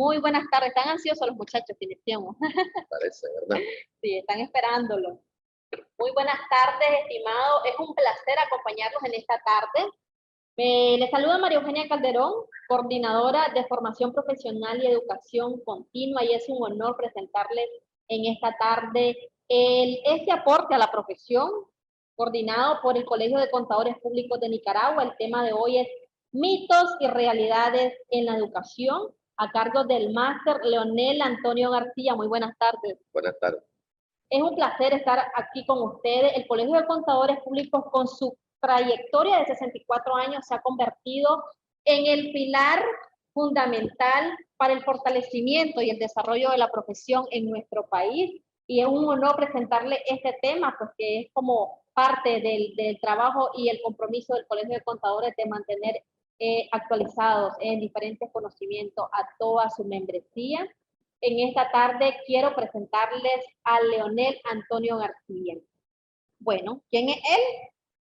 Muy buenas tardes. Están ansiosos los muchachos, iniciamos. Parece, ¿verdad? Sí, están esperándolo. Muy buenas tardes, estimado. Es un placer acompañarlos en esta tarde. Les saluda María Eugenia Calderón, coordinadora de formación profesional y educación continua, y es un honor presentarles en esta tarde este aporte a la profesión, coordinado por el Colegio de Contadores Públicos de Nicaragua. El tema de hoy es mitos y realidades en la educación, a cargo del máster Leonel Antonio García. Muy buenas tardes. Buenas tardes. Es un placer estar aquí con ustedes. El Colegio de Contadores Públicos, con su trayectoria de 64 años, se ha convertido en el pilar fundamental para el fortalecimiento y el desarrollo de la profesión en nuestro país. Y es un honor presentarle este tema, porque es como parte del trabajo y el compromiso del Colegio de Contadores de mantener actualizados en diferentes conocimientos a toda su membresía. En esta tarde quiero presentarles a Leonel Antonio García. Bueno, ¿quién es él?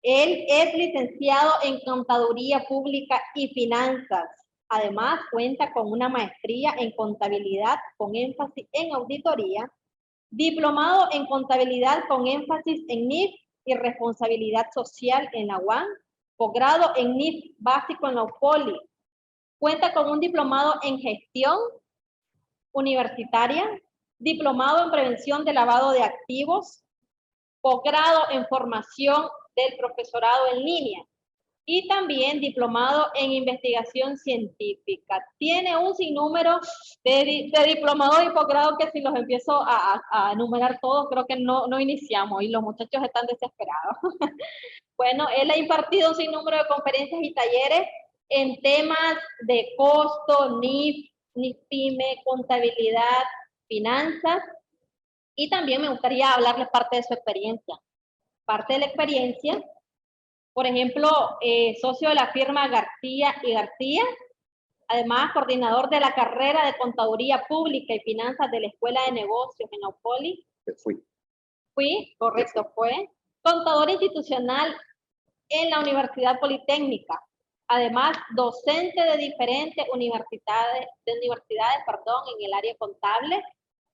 Él es licenciado en Contaduría Pública y Finanzas. Además, cuenta con una maestría en Contabilidad con énfasis en Auditoría, diplomado en Contabilidad con énfasis en NIF y Responsabilidad Social en la UAM, posgrado en NIF básico en la UPOLI. Cuenta con un diplomado en Gestión Universitaria, diplomado en Prevención de Lavado de Activos, posgrado en Formación del Profesorado en Línea y también diplomado en Investigación Científica. Tiene un sinnúmero de diplomados y posgrados que, si los empiezo a enumerar todos, creo que no iniciamos y los muchachos están desesperados. Bueno, él ha impartido un sinnúmero de conferencias y talleres en temas de costo, NIF, NIF-PYME, contabilidad, finanzas, y también me gustaría hablarles parte de su experiencia. Parte de la experiencia, por ejemplo, socio de la firma García y García, además coordinador de la carrera de Contaduría Pública y Finanzas de la Escuela de Negocios en Aupoli. Correcto, fue. Contador institucional en la Universidad Politécnica. Además, docente de diferentes universidades, en el área contable,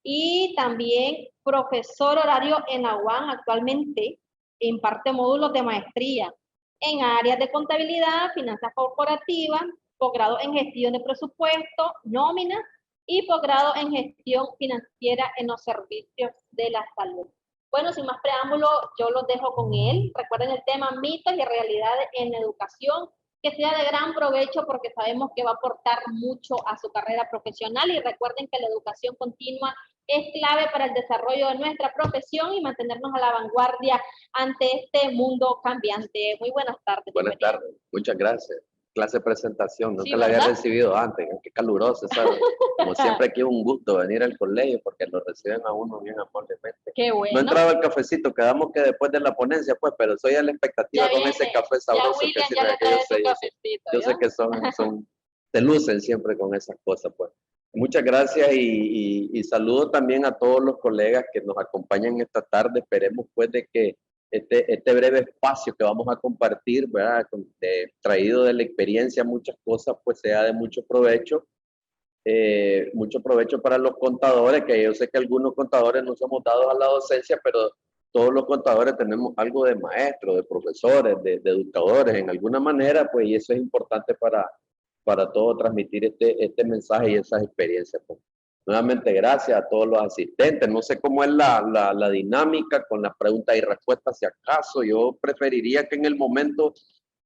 y también profesor horario en la UAM. Actualmente imparte módulos de maestría en áreas de contabilidad, finanzas corporativas, posgrado en gestión de presupuesto, nómina, y posgrado en gestión financiera en los servicios de la salud. Bueno, sin más preámbulo, yo los dejo con él. Recuerden el tema mitos y realidades en la educación, que sea de gran provecho, porque sabemos que va a aportar mucho a su carrera profesional. Y recuerden que la educación continua es clave para el desarrollo de nuestra profesión y mantenernos a la vanguardia ante este mundo cambiante. Muy buenas tardes. Buenas tardes, muchas gracias. Clase de presentación, nunca Sí, la había recibido antes, qué caluroso, ¿sabes? Como siempre aquí es un gusto venir al colegio porque lo reciben a uno bien amablemente. Qué bueno. No entraba el cafecito, quedamos que después de la ponencia, pues, pero soy a la expectativa con ese café sabroso que sirve, que yo sé que se lucen siempre con esas cosas, pues. Muchas gracias y saludo también a todos los colegas que nos acompañan esta tarde. Esperemos pues de que este breve espacio que vamos a compartir, ¿verdad? Traído de la experiencia, muchas cosas, pues sea de mucho provecho para los contadores, que yo sé que algunos contadores no somos dados a la docencia, pero todos los contadores tenemos algo de maestros, de profesores, de educadores, en alguna manera, pues, y eso es importante para todos transmitir este mensaje y esas experiencias, pues. Nuevamente, gracias a todos los asistentes. No sé cómo es la dinámica con las preguntas y respuestas, si acaso. Yo preferiría que en el momento,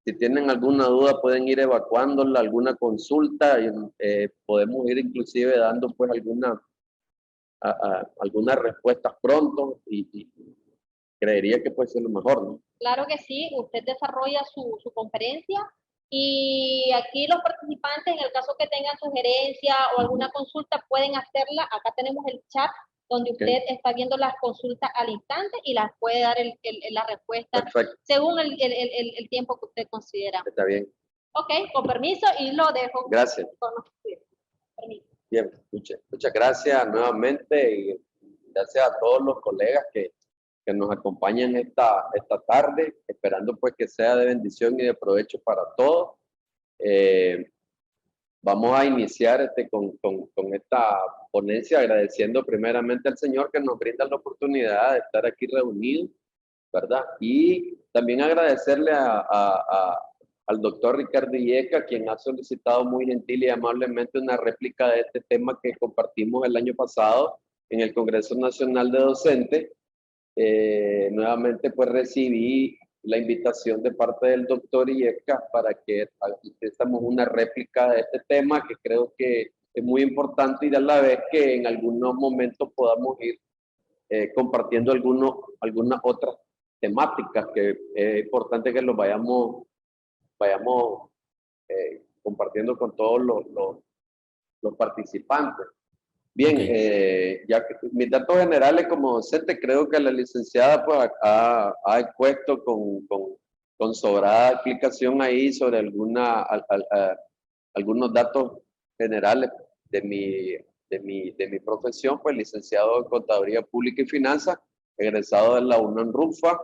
si tienen alguna duda, pueden ir evacuándola, alguna consulta. Podemos ir inclusive dando pues algunas respuestas pronto y creería que puede ser lo mejor, ¿no? Claro que sí, usted desarrolla su conferencia. Y aquí los participantes, en el caso que tengan sugerencia o alguna consulta, pueden hacerla. Acá tenemos el chat donde usted está viendo las consultas al instante y las puede dar la respuesta. Perfecto. Según el tiempo que usted considera. Está bien. Ok, con permiso, y lo dejo. Gracias. Bien, muchas gracias nuevamente y gracias a todos los colegas que nos acompañan esta tarde, esperando pues que sea de bendición y de provecho para todos. vamos a iniciar con esta ponencia agradeciendo primeramente al Señor que nos brinda la oportunidad de estar aquí reunidos, ¿verdad? Y también agradecerle al doctor Ricardo Illeca, quien ha solicitado muy gentil y amablemente una réplica de este tema que compartimos el año pasado en el Congreso Nacional de Docentes. Nuevamente pues recibí la invitación de parte del doctor Illeca para que hiciéramos una réplica de este tema que creo que es muy importante y a la vez que en algunos momentos podamos ir compartiendo algunas otras temáticas que es importante que los vayamos compartiendo con todos los participantes. Bien, Okay. ya que mis datos generales como docente, creo que la licenciada pues ha expuesto con sobrada explicación ahí sobre algunos datos generales de mi profesión, pues licenciado en Contaduría Pública y Finanzas, egresado de la UNAM RUFA.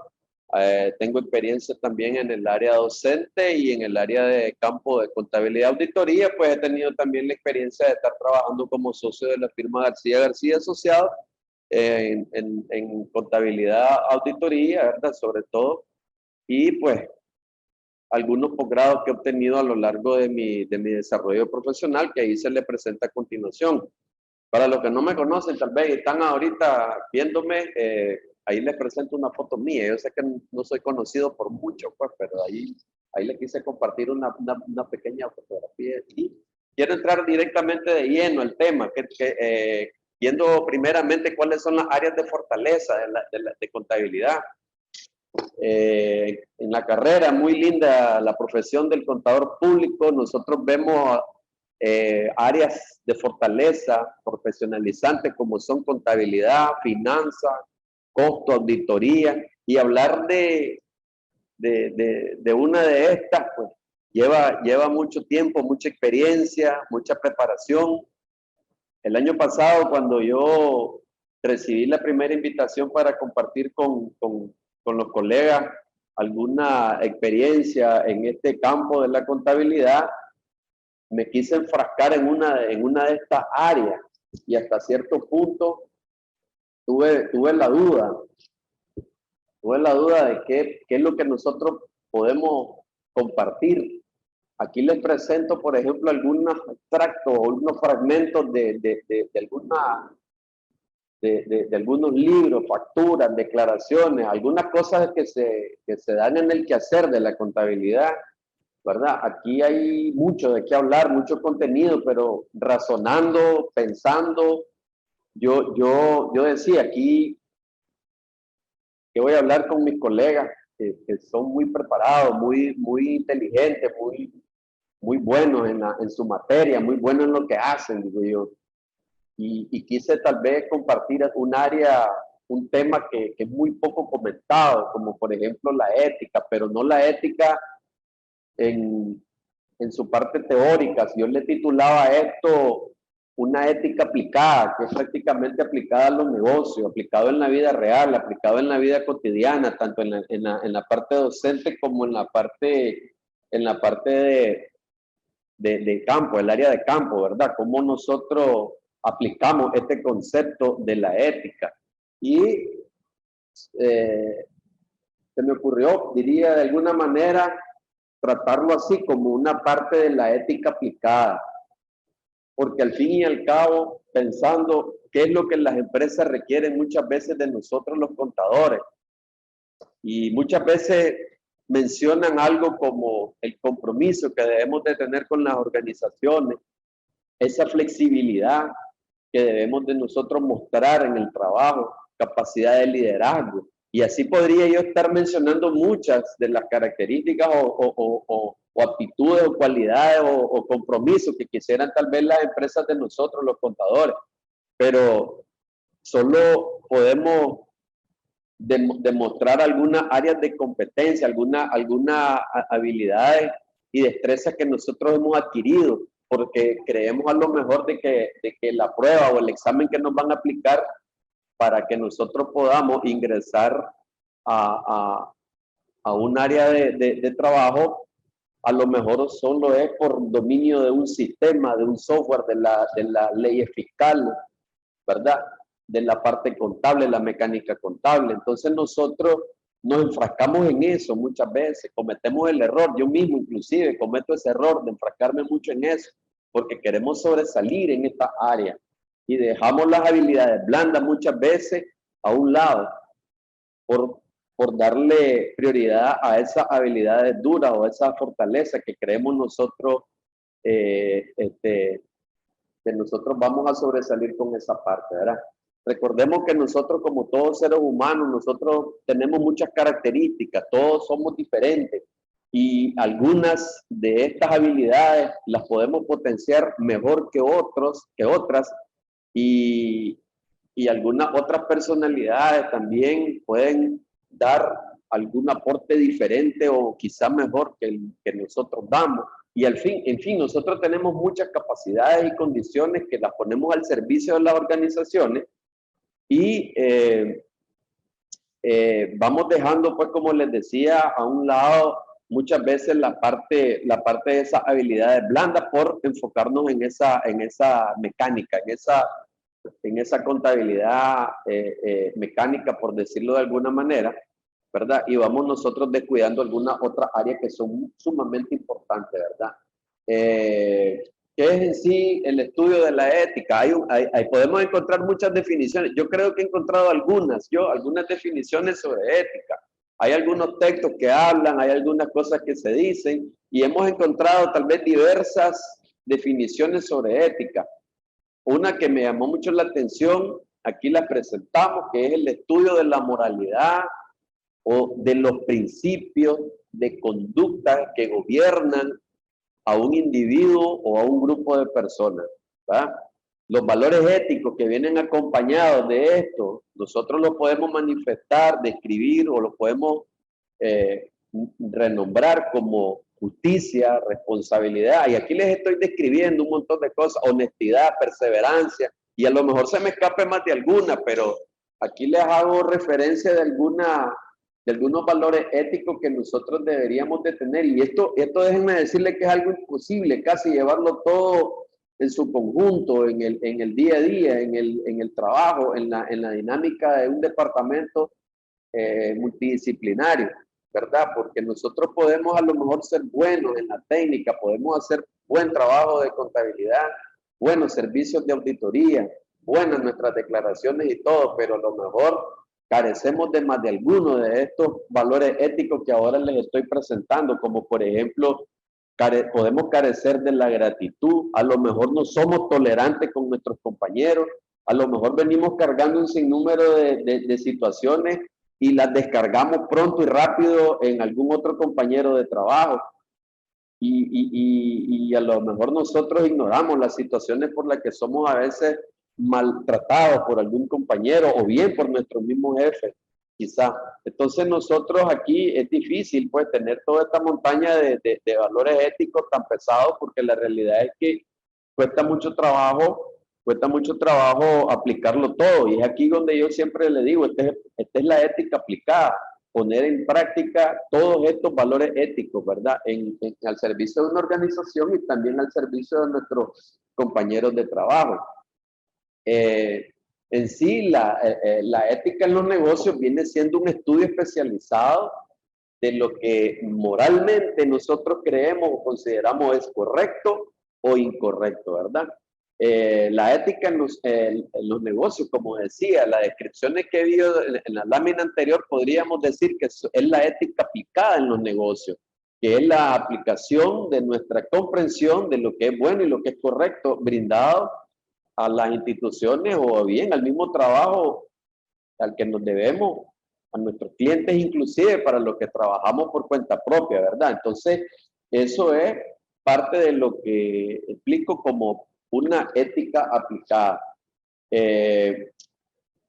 Tengo experiencia también en el área docente y en el área de campo de contabilidad y auditoría, pues he tenido también la experiencia de estar trabajando como socio de la firma García Asociados en contabilidad, auditoría, ¿verdad? Sobre todo, y pues algunos posgrados que he obtenido a lo largo de mi desarrollo profesional, que ahí se le presenta a continuación. Para los que no me conocen, tal vez están ahorita viéndome, ahí les presento una foto mía. Yo sé que no soy conocido por mucho, pues, pero ahí les quise compartir una pequeña fotografía. Y quiero entrar directamente de lleno al tema, viendo primeramente cuáles son las áreas de fortaleza de contabilidad. En la carrera, muy linda la profesión del contador público. Nosotros vemos áreas de fortaleza profesionalizantes como son contabilidad, finanzas, costo, auditoría, y hablar de una de estas, pues lleva mucho tiempo, mucha experiencia, mucha preparación. El año pasado, cuando yo recibí la primera invitación para compartir con los colegas alguna experiencia en este campo de la contabilidad, me quise enfrascar en una de estas áreas y hasta cierto punto tuve la duda de qué es lo que nosotros podemos compartir. Aquí les presento, por ejemplo, algunos extractos o algunos fragmentos de algunos libros, facturas, declaraciones, algunas cosas que se dan en el quehacer de la contabilidad, ¿verdad? Aquí hay mucho de qué hablar, mucho contenido, pero razonando, pensando, yo decía aquí que voy a hablar con mis colegas que son muy preparados, muy inteligentes, muy buenos en su materia, muy buenos en lo que hacen, digo yo. Y quise tal vez compartir un tema que es muy poco comentado, como por ejemplo la ética, pero no la ética en su parte teórica. Si yo le titulaba esto una ética aplicada, que es prácticamente aplicada a los negocios, aplicado en la vida real, aplicado en la vida cotidiana, tanto en la parte docente como en la parte de campo, el área de campo, ¿verdad? Cómo nosotros aplicamos este concepto de la ética. Y se me ocurrió, diría de alguna manera, tratarlo así como una parte de la ética aplicada, porque al fin y al cabo, pensando qué es lo que las empresas requieren muchas veces de nosotros los contadores, y muchas veces mencionan algo como el compromiso que debemos de tener con las organizaciones, esa flexibilidad que debemos de nosotros mostrar en el trabajo, capacidad de liderazgo. Y así podría yo estar mencionando muchas de las características o aptitudes o cualidades o compromisos que quisieran tal vez las empresas de nosotros, los contadores. Pero solo podemos demostrar algunas áreas de competencia, algunas habilidades y destrezas que nosotros hemos adquirido, porque creemos a lo mejor de que la prueba o el examen que nos van a aplicar para que nosotros podamos ingresar a un área de trabajo a lo mejor solo es por dominio de un sistema, de un software, de la ley fiscal, ¿verdad? De la parte contable, la mecánica contable. Entonces nosotros nos enfrascamos en eso muchas veces, cometemos el error, yo mismo inclusive cometo ese error de enfrascarme mucho en eso, porque queremos sobresalir en esta área y dejamos las habilidades blandas muchas veces a un lado por darle prioridad a esas habilidades duras o a esa fortaleza que creemos nosotros que nosotros vamos a sobresalir con esa parte, ¿verdad? Recordemos que nosotros, como todos seres humanos, nosotros tenemos muchas características, todos somos diferentes y algunas de estas habilidades las podemos potenciar mejor que otras y algunas otras personalidades también pueden dar algún aporte diferente o quizá mejor que el que nosotros damos. Y en fin, nosotros tenemos muchas capacidades y condiciones que las ponemos al servicio de las organizaciones y vamos dejando, pues como les decía, a un lado muchas veces la parte de esas habilidades blandas por enfocarnos en esa mecánica, en esa contabilidad mecánica, por decirlo de alguna manera, ¿verdad? Y vamos nosotros descuidando algunas otras áreas que son sumamente importantes, ¿verdad? ¿Qué es en sí el estudio de la ética? Podemos encontrar muchas definiciones. Yo creo que he encontrado algunas definiciones sobre ética. Hay algunos textos que hablan, hay algunas cosas que se dicen y hemos encontrado tal vez diversas definiciones sobre ética. Una que me llamó mucho la atención, aquí la presentamos, que es el estudio de la moralidad o de los principios de conducta que gobiernan a un individuo o a un grupo de personas, ¿verdad? Los valores éticos que vienen acompañados de esto, nosotros los podemos manifestar, describir o los podemos renombrar como justicia, responsabilidad. Y aquí les estoy describiendo un montón de cosas: honestidad, perseverancia, y a lo mejor se me escape más de alguna, pero aquí les hago referencia de algunos valores éticos que nosotros deberíamos de tener. Y esto déjenme decirle que es algo imposible casi llevarlo todo en su conjunto, en el día a día, en el trabajo, en la dinámica de un departamento multidisciplinario, ¿verdad? Porque nosotros podemos a lo mejor ser buenos en la técnica, podemos hacer buen trabajo de contabilidad, buenos servicios de auditoría, buenas nuestras declaraciones y todo, pero a lo mejor carecemos de más de alguno de estos valores éticos que ahora les estoy presentando, como por ejemplo, podemos carecer de la gratitud, a lo mejor no somos tolerantes con nuestros compañeros, a lo mejor venimos cargando un sinnúmero de situaciones y las descargamos pronto y rápido en algún otro compañero de trabajo. Y a lo mejor nosotros ignoramos las situaciones por las que somos a veces maltratados por algún compañero o bien por nuestro mismo jefe, quizá. Entonces nosotros aquí es difícil pues tener toda esta montaña de valores éticos tan pesados, porque la realidad es que cuesta mucho trabajo aplicarlo todo. Y es aquí donde yo siempre le digo, esta es la ética aplicada, poner en práctica todos estos valores éticos, ¿verdad? Al servicio de una organización y también al servicio de nuestros compañeros de trabajo. En sí, la ética en los negocios viene siendo un estudio especializado de lo que moralmente nosotros creemos o consideramos es correcto o incorrecto, ¿verdad? La ética en los negocios, como decía, las descripciones que he visto en la lámina anterior, podríamos decir que es la ética aplicada en los negocios, que es la aplicación de nuestra comprensión de lo que es bueno y lo que es correcto, brindado a las instituciones o bien al mismo trabajo al que nos debemos, a nuestros clientes inclusive, para los que trabajamos por cuenta propia, ¿verdad? Entonces, eso es parte de lo que explico como una ética aplicada.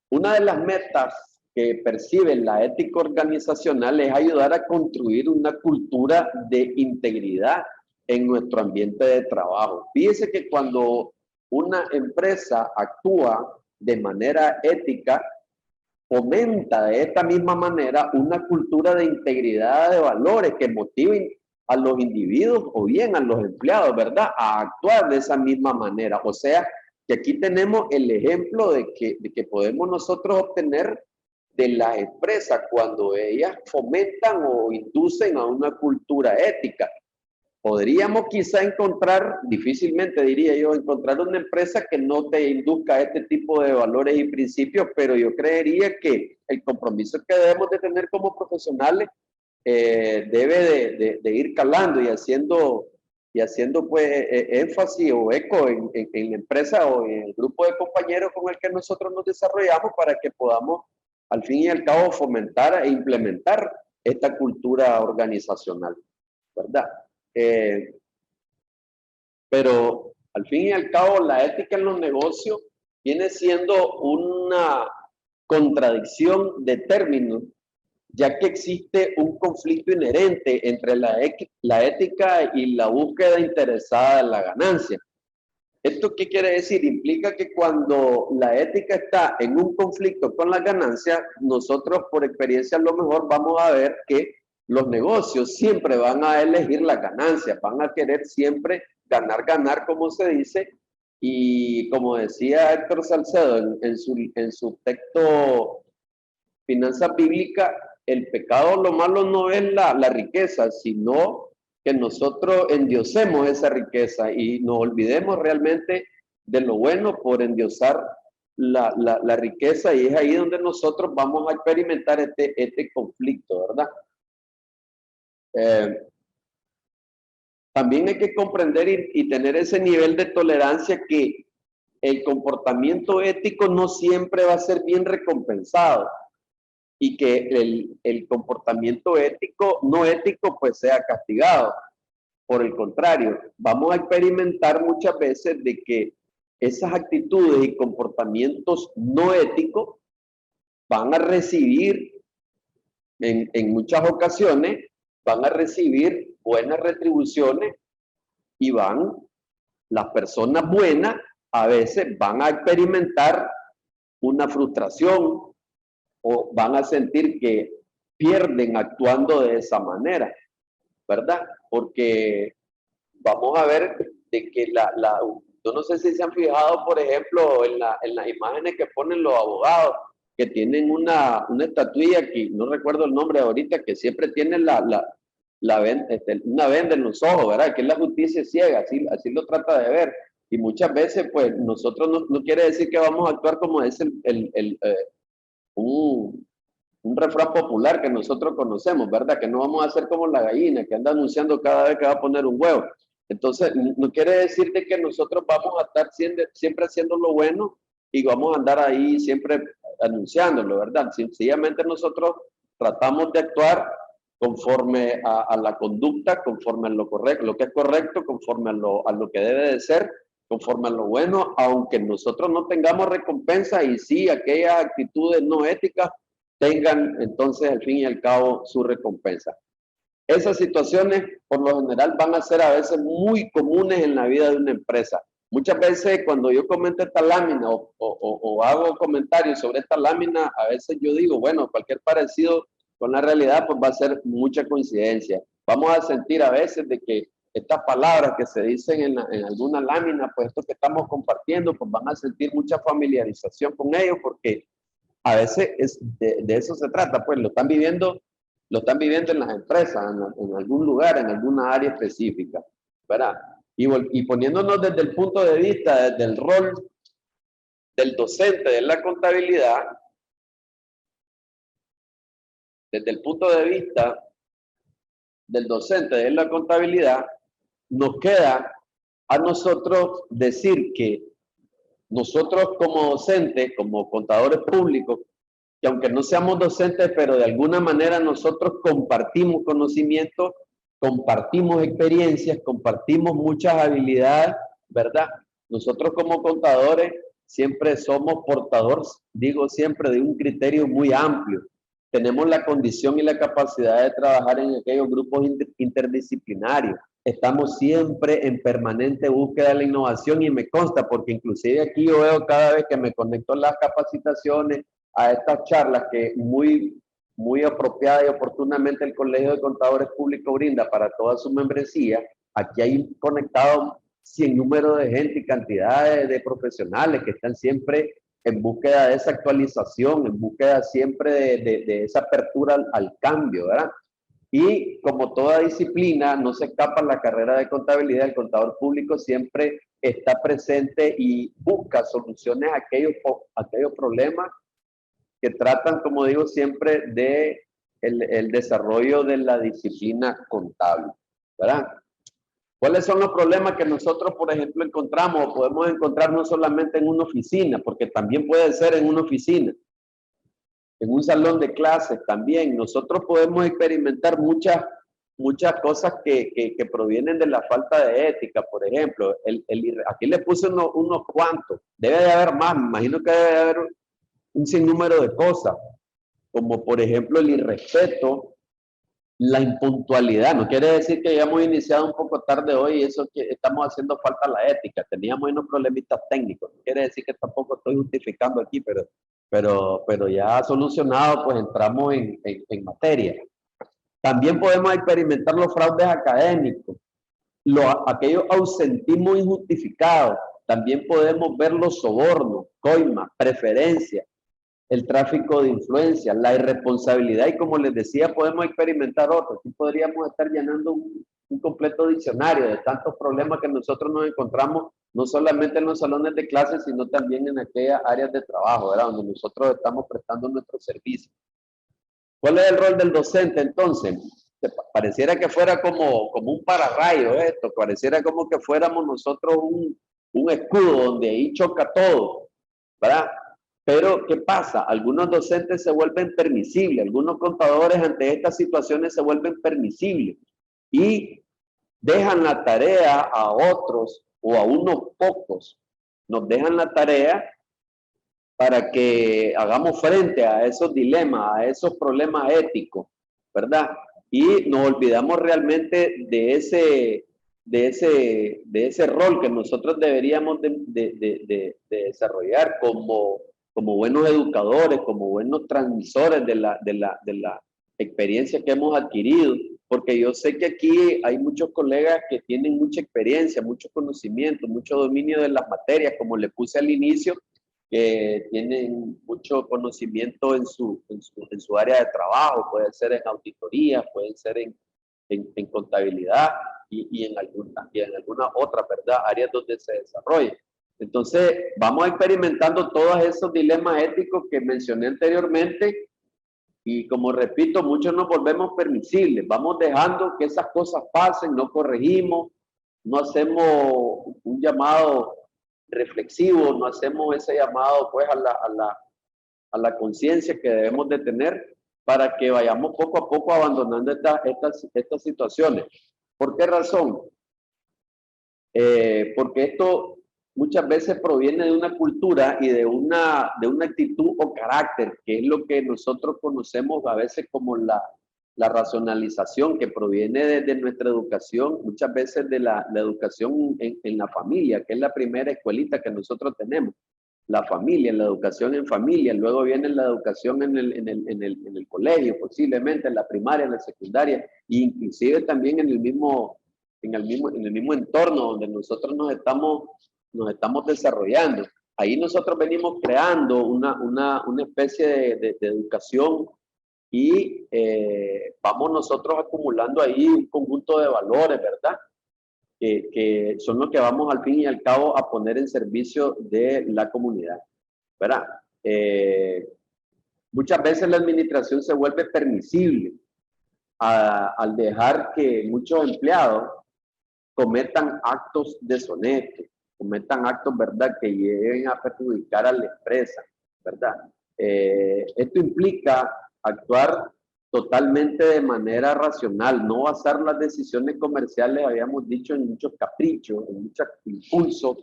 Una de las metas que percibe la ética organizacional es ayudar a construir una cultura de integridad en nuestro ambiente de trabajo. Fíjese que cuando una empresa actúa de manera ética, fomenta de esta misma manera una cultura de integridad de valores que motive a los individuos o bien a los empleados, ¿verdad?, a actuar de esa misma manera. O sea, que aquí tenemos el ejemplo de que podemos nosotros obtener de las empresas cuando ellas fomentan o inducen a una cultura ética. Podríamos quizá encontrar, difícilmente diría yo, encontrar una empresa que no te induzca este tipo de valores y principios, pero yo creería que el compromiso que debemos de tener como profesionales debe de ir calando y haciendo pues énfasis o eco en la empresa o en el grupo de compañeros con el que nosotros nos desarrollamos para que podamos al fin y al cabo fomentar e implementar esta cultura organizacional, ¿verdad? Pero al fin y al cabo la ética en los negocios viene siendo una contradicción de términos, ya que existe un conflicto inherente entre la ética y la búsqueda interesada en la ganancia. ¿Esto qué quiere decir? Implica que cuando la ética está en un conflicto con la ganancia, nosotros por experiencia a lo mejor vamos a ver que los negocios siempre van a elegir la ganancia, van a querer siempre ganar, ganar, como se dice, y como decía Héctor Salcedo en su texto Finanzas Bíblicas, el pecado, lo malo no es la riqueza, sino que nosotros endiosemos esa riqueza y nos olvidemos realmente de lo bueno por endiosar la riqueza, y es ahí donde nosotros vamos a experimentar este conflicto, ¿verdad? También hay que comprender y tener ese nivel de tolerancia que el comportamiento ético no siempre va a ser bien recompensado y que el comportamiento ético, no ético, pues sea castigado. Por el contrario, vamos a experimentar muchas veces de que esas actitudes y comportamientos no éticos van a recibir, en muchas ocasiones, van a recibir buenas retribuciones y las personas buenas a veces van a experimentar una frustración o van a sentir que pierden actuando de esa manera, ¿verdad? Porque vamos a ver de que yo no sé si se han fijado, por ejemplo, en las imágenes que ponen los abogados, que tienen una estatuilla que no recuerdo el nombre ahorita, que siempre tienen una venda en los ojos, ¿verdad? Que es la justicia ciega, así lo trata de ver. Y muchas veces, pues, nosotros no quiere decir que vamos a actuar como es un refrán popular que nosotros conocemos, ¿verdad? Que no vamos a hacer como la gallina que anda anunciando cada vez que va a poner un huevo. Entonces, no quiere decir de que nosotros vamos a estar siempre haciendo lo bueno y vamos a andar ahí siempre anunciándolo, ¿verdad? Sencillamente nosotros tratamos de actuar conforme a la conducta, conforme a lo correcto, lo que es correcto, conforme a lo que debe de ser, conforme a lo bueno, aunque nosotros no tengamos recompensa y sí aquellas actitudes no éticas tengan entonces al fin y al cabo su recompensa. Esas situaciones por lo general van a ser a veces muy comunes en la vida de una empresa. Muchas veces cuando yo comento esta lámina o hago comentarios sobre esta lámina, a veces yo digo, bueno, cualquier parecido con la realidad pues va a ser mucha coincidencia. Vamos a sentir a veces de que estas palabras que se dicen en alguna lámina, pues esto que estamos compartiendo, pues van a sentir mucha familiarización con ellos porque a veces de eso se trata, pues lo están viviendo en las empresas, en algún lugar, en alguna área específica, ¿verdad? Y poniéndonos desde el punto de vista, desde el rol del docente de la contabilidad, desde el punto de vista del docente de la contabilidad, nos queda a nosotros decir que nosotros como docentes, como contadores públicos, que aunque no seamos docentes, pero de alguna manera nosotros compartimos conocimientos, compartimos experiencias, compartimos muchas habilidades, ¿verdad? Nosotros como contadores siempre somos portadores, digo siempre, de un criterio muy amplio. Tenemos la condición y la capacidad de trabajar en aquellos grupos interdisciplinarios. Estamos siempre en permanente búsqueda de la innovación y me consta, porque inclusive aquí yo veo cada vez que me conecto a las capacitaciones, a estas charlas que muy muy apropiada y oportunamente el Colegio de Contadores Públicos brinda para toda su membresía, aquí hay conectado sin número de gente y cantidad de profesionales que están siempre en búsqueda de esa actualización, en búsqueda siempre de esa apertura al cambio, ¿verdad? Y como toda disciplina, no se escapa la carrera de contabilidad, el contador público siempre está presente y busca soluciones a aquellos problemas que tratan, como digo siempre, de el desarrollo de la disciplina contable, ¿verdad? ¿Cuáles son los problemas que nosotros, por ejemplo, encontramos o podemos encontrar no solamente en una oficina, porque también puede ser en una oficina, en un salón de clases también? Nosotros podemos experimentar muchas cosas que provienen de la falta de ética, por ejemplo. Aquí le puse unos cuantos, debe de haber más, me imagino que debe de haber un sinnúmero de cosas, como por ejemplo el irrespeto, la impuntualidad. No quiere decir que hayamos iniciado un poco tarde hoy y eso que estamos haciendo falta la ética. Teníamos unos problemitas técnicos. No quiere decir que tampoco estoy justificando aquí, pero ya solucionado, pues entramos en materia. También podemos experimentar los fraudes académicos, aquellos ausentismos injustificados. También podemos ver los sobornos, coimas, preferencias, el tráfico de influencia, la irresponsabilidad y, como les decía, podemos experimentar otros. Aquí podríamos estar llenando un completo diccionario de tantos problemas que nosotros nos encontramos, no solamente en los salones de clases, sino también en aquellas áreas de trabajo, ¿verdad? Donde nosotros estamos prestando nuestro servicio. ¿Cuál es el rol del docente entonces? Pareciera que fuera como un pararrayo esto, pareciera como que fuéramos nosotros un escudo donde ahí choca todo, ¿verdad? Pero, ¿qué pasa? Algunos docentes se vuelven permisibles, algunos contadores ante estas situaciones se vuelven permisibles y dejan la tarea a otros o a unos pocos. Nos dejan la tarea para que hagamos frente a esos dilemas, a esos problemas éticos, ¿verdad? Y nos olvidamos realmente de ese rol que nosotros deberíamos de desarrollar como buenos educadores, como buenos transmisores de la experiencia que hemos adquirido, porque yo sé que aquí hay muchos colegas que tienen mucha experiencia, mucho conocimiento, mucho dominio de las materias, como le puse al inicio, que tienen mucho conocimiento en su área de trabajo, puede ser en auditoría, puede ser en contabilidad y en alguna otra, ¿verdad?, áreas donde se desarrolla. Entonces, vamos experimentando todos esos dilemas éticos que mencioné anteriormente y, como repito, muchos nos volvemos permisibles, vamos dejando que esas cosas pasen, no corregimos, no hacemos un llamado reflexivo, no hacemos ese llamado pues a la conciencia que debemos de tener para que vayamos poco a poco abandonando estas situaciones. ¿Por qué razón? Porque esto muchas veces proviene de una cultura y de una actitud o carácter, que es lo que nosotros conocemos a veces como la racionalización, que proviene de nuestra educación, muchas veces de la educación en la familia, que es la primera escuelita que nosotros tenemos. La familia, la educación en familia, luego viene la educación en el colegio, posiblemente en la primaria, en la secundaria, e inclusive también en el mismo entorno donde nosotros nos estamos desarrollando. Ahí nosotros venimos creando una especie de educación y vamos nosotros acumulando ahí un conjunto de valores, ¿verdad? Que son los que vamos al fin y al cabo a poner en servicio de la comunidad, ¿verdad? Muchas veces la administración se vuelve permisible al dejar que muchos empleados cometan actos deshonestos, cometan actos, ¿verdad?, que lleguen a perjudicar a la empresa, ¿verdad? Esto implica actuar totalmente de manera racional, no basar las decisiones comerciales, habíamos dicho, en muchos caprichos, en muchos impulsos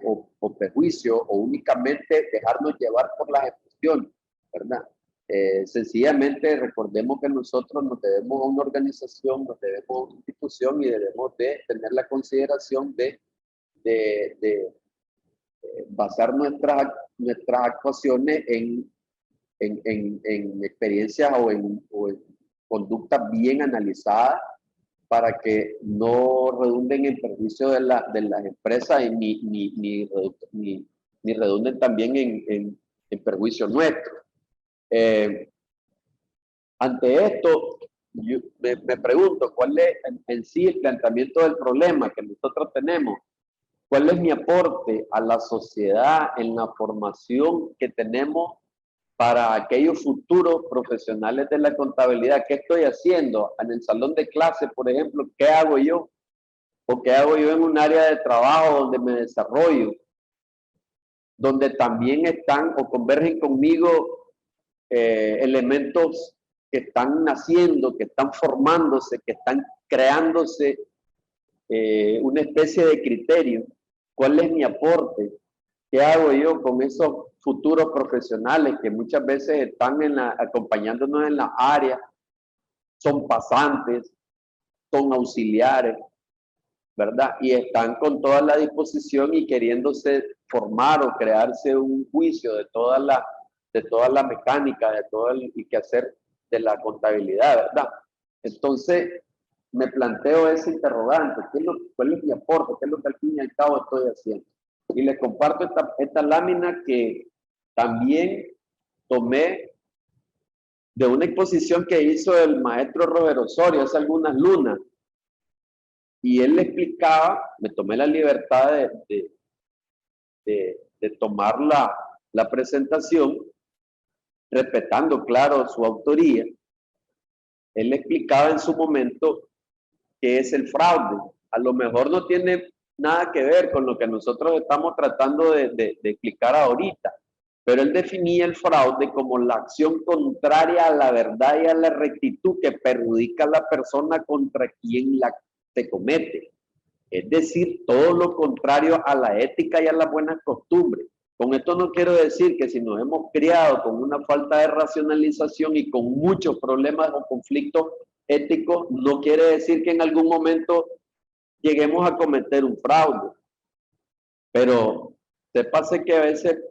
o prejuicios, o únicamente dejarnos llevar por las emociones, ¿verdad? Sencillamente recordemos que nosotros nos debemos a una organización, nos debemos a una institución y debemos de tener la consideración de basar nuestras actuaciones en experiencias o en conductas bien analizadas para que no redunden en perjuicio de las empresas y ni redunden también en perjuicio nuestro. Ante esto, yo me pregunto, ¿cuál es en sí el planteamiento del problema que nosotros tenemos? ¿Cuál es mi aporte a la sociedad en la formación que tenemos para aquellos futuros profesionales de la contabilidad? ¿Qué estoy haciendo en el salón de clase, por ejemplo? ¿Qué hago yo? ¿O qué hago yo en un área de trabajo donde me desarrollo? Donde también están o convergen conmigo elementos que están naciendo, que están formándose, que están creándose una especie de criterio. ¿Cuál es mi aporte? ¿Qué hago yo con esos futuros profesionales que muchas veces están acompañándonos en la área? Son pasantes, son auxiliares, ¿verdad? Y están con toda la disposición y queriéndose formar o crearse un juicio de toda la mecánica, de todo el quehacer de la contabilidad, ¿verdad? Entonces, me planteo ese interrogante, ¿cuál es mi aporte? ¿Qué es lo que al fin y al cabo estoy haciendo? Y les comparto esta lámina que también tomé de una exposición que hizo el maestro Roger Osorio hace algunas lunas. Y él le explicaba, me tomé la libertad de tomar la presentación, respetando, claro, su autoría. Él le explicaba en su momento qué es el fraude. A lo mejor no tiene nada que ver con lo que nosotros estamos tratando de explicar ahorita, pero él definía el fraude como la acción contraria a la verdad y a la rectitud que perjudica a la persona contra quien la se comete. Es decir, todo lo contrario a la ética y a las buenas costumbres. Con esto no quiero decir que si nos hemos criado con una falta de racionalización y con muchos problemas o conflictos éticos, no quiere decir que en algún momento lleguemos a cometer un fraude. Pero sépase que a veces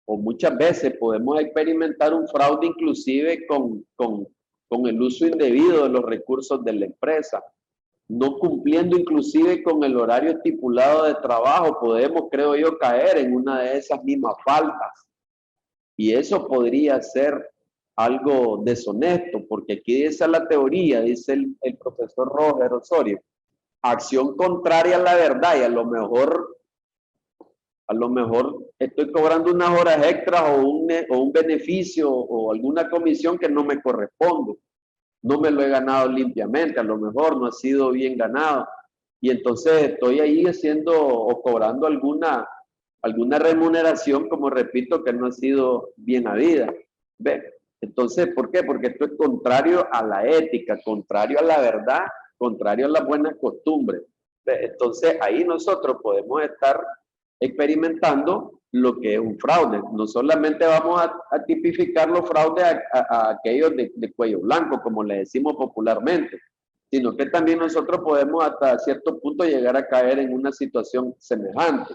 o muchas veces podemos experimentar un fraude inclusive con el uso indebido de los recursos de la empresa. No cumpliendo inclusive con el horario estipulado de trabajo, podemos, creo yo, caer en una de esas mismas faltas. Y eso podría ser algo deshonesto, porque aquí dice la teoría, dice el profesor Roger Osorio, acción contraria a la verdad, y a lo mejor estoy cobrando unas horas extras o un beneficio o alguna comisión que no me corresponde. No me lo he ganado limpiamente, a lo mejor no ha sido bien ganado. Y entonces estoy ahí haciendo o cobrando alguna remuneración, como repito, que no ha sido bien habida. ¿Ve? Entonces, ¿por qué? Porque esto es contrario a la ética, contrario a la verdad, contrario a las buenas costumbres. ¿Ve? Entonces, ahí nosotros podemos estar experimentando lo que es un fraude. No solamente vamos a tipificar los fraudes a aquellos de cuello blanco, como le decimos popularmente, sino que también nosotros podemos hasta cierto punto llegar a caer en una situación semejante.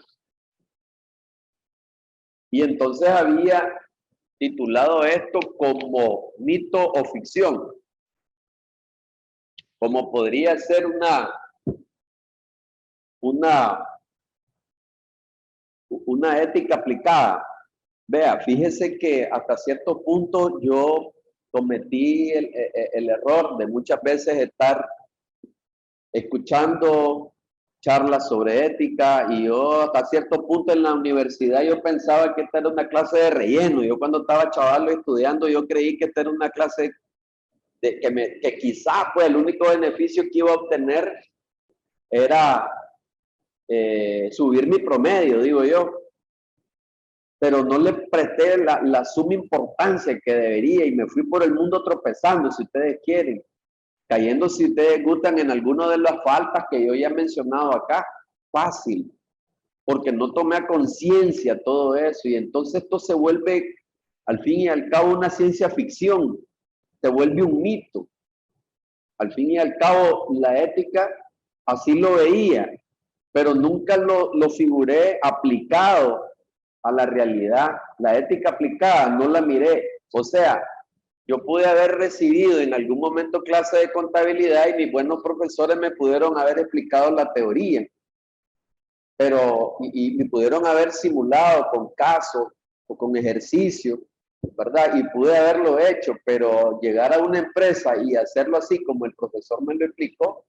Y entonces había titulado esto como mito o ficción, como podría ser una ética aplicada. Vea, fíjese que hasta cierto punto yo cometí el error de muchas veces estar escuchando charlas sobre ética y yo hasta cierto punto en la universidad yo pensaba que esta era una clase de relleno. Yo cuando estaba chaval estudiando yo creí que esta era una clase que quizás pues el único beneficio que iba a obtener era subir mi promedio, digo yo. Pero no le presté la suma importancia que debería y me fui por el mundo tropezando, si ustedes quieren, cayendo, si ustedes gustan, en alguna de las faltas que yo ya he mencionado acá, fácil, porque no tomé a conciencia todo eso y entonces esto se vuelve, al fin y al cabo, una ciencia ficción, se vuelve un mito. Al fin y al cabo, la ética así lo veía, pero nunca lo figuré aplicado a la realidad. La ética aplicada no la miré. O sea, yo pude haber recibido en algún momento clase de contabilidad y mis buenos profesores me pudieron haber explicado la teoría, pero y pudieron haber simulado con casos o con ejercicio, ¿verdad? Y pude haberlo hecho, pero llegar a una empresa y hacerlo así como el profesor me lo explicó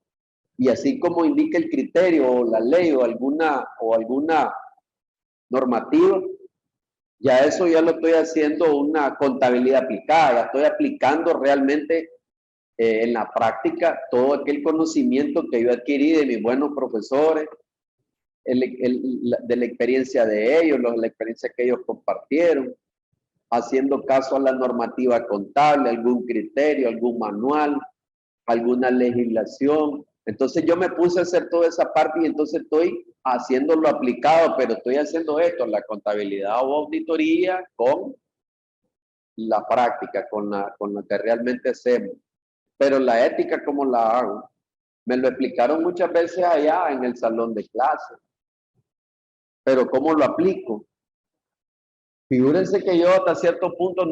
y así como indica el criterio o la ley o alguna normativa, ya eso ya lo estoy haciendo una contabilidad aplicada, ya estoy aplicando realmente en la práctica todo aquel conocimiento que yo adquirí de mis buenos profesores, de la experiencia de ellos, la experiencia que ellos compartieron, haciendo caso a la normativa contable, algún criterio, algún manual, alguna legislación. Entonces yo me puse a hacer toda esa parte y entonces estoy haciéndolo aplicado, pero estoy haciendo esto, la contabilidad o auditoría con la práctica, con lo que realmente hacemos. Pero la ética, ¿cómo la hago? Me lo explicaron muchas veces allá en el salón de clase. Pero ¿cómo lo aplico? Figúrense que yo hasta cierto punto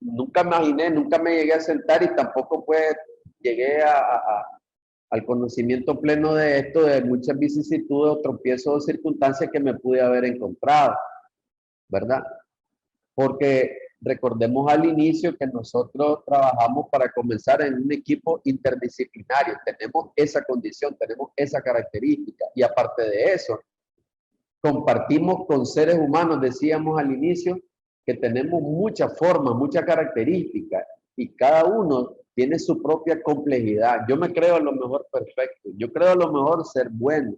nunca imaginé, nunca me llegué a sentar y tampoco pues llegué al conocimiento pleno de esto, de muchas vicisitudes o tropiezos o circunstancias que me pude haber encontrado, ¿verdad? Porque recordemos al inicio que nosotros trabajamos para comenzar en un equipo interdisciplinario, tenemos esa condición, tenemos esa característica y aparte de eso, compartimos con seres humanos, decíamos al inicio, que tenemos muchas formas, muchas características y cada uno tiene su propia complejidad. Yo me creo a lo mejor perfecto, yo creo a lo mejor ser bueno,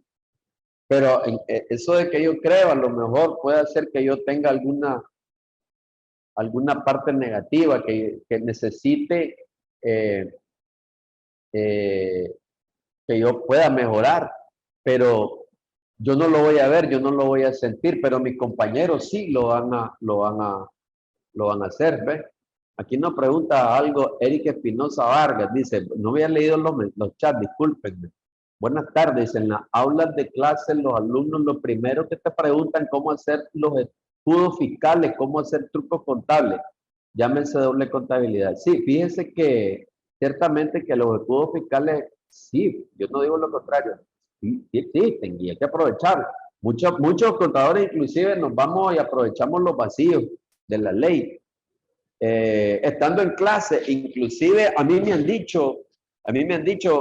pero eso de que yo creo a lo mejor puede hacer que yo tenga alguna parte negativa que necesite que yo pueda mejorar, pero yo no lo voy a ver, yo no lo voy a sentir, pero mis compañeros sí lo van a hacer, ¿ves? Aquí nos pregunta algo Eric Espinosa Vargas, dice, no había leído los chats, discúlpenme. Buenas tardes, en las aulas de clase los alumnos lo primero que te preguntan cómo hacer los escudos fiscales, cómo hacer trucos contables, llámense doble contabilidad. Sí, fíjense que ciertamente que los escudos fiscales, sí, yo no digo lo contrario, sí existen y hay que aprovechar. Muchos contadores inclusive nos vamos y aprovechamos los vacíos de la ley. Estando en clase, inclusive a mí me han dicho,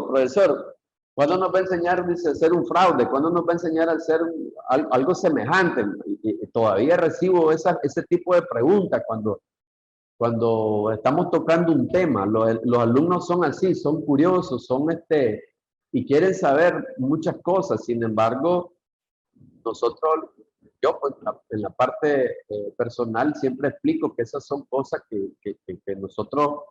profesor, ¿cuándo nos va a enseñar dice, a hacer un fraude? ¿Cuándo nos va a enseñar a hacer algo semejante? Y todavía recibo ese tipo de preguntas cuando estamos tocando un tema. Los alumnos son así, son curiosos, y quieren saber muchas cosas. Sin embargo, nosotros, yo pues, en la parte personal siempre explico que esas son cosas que nosotros,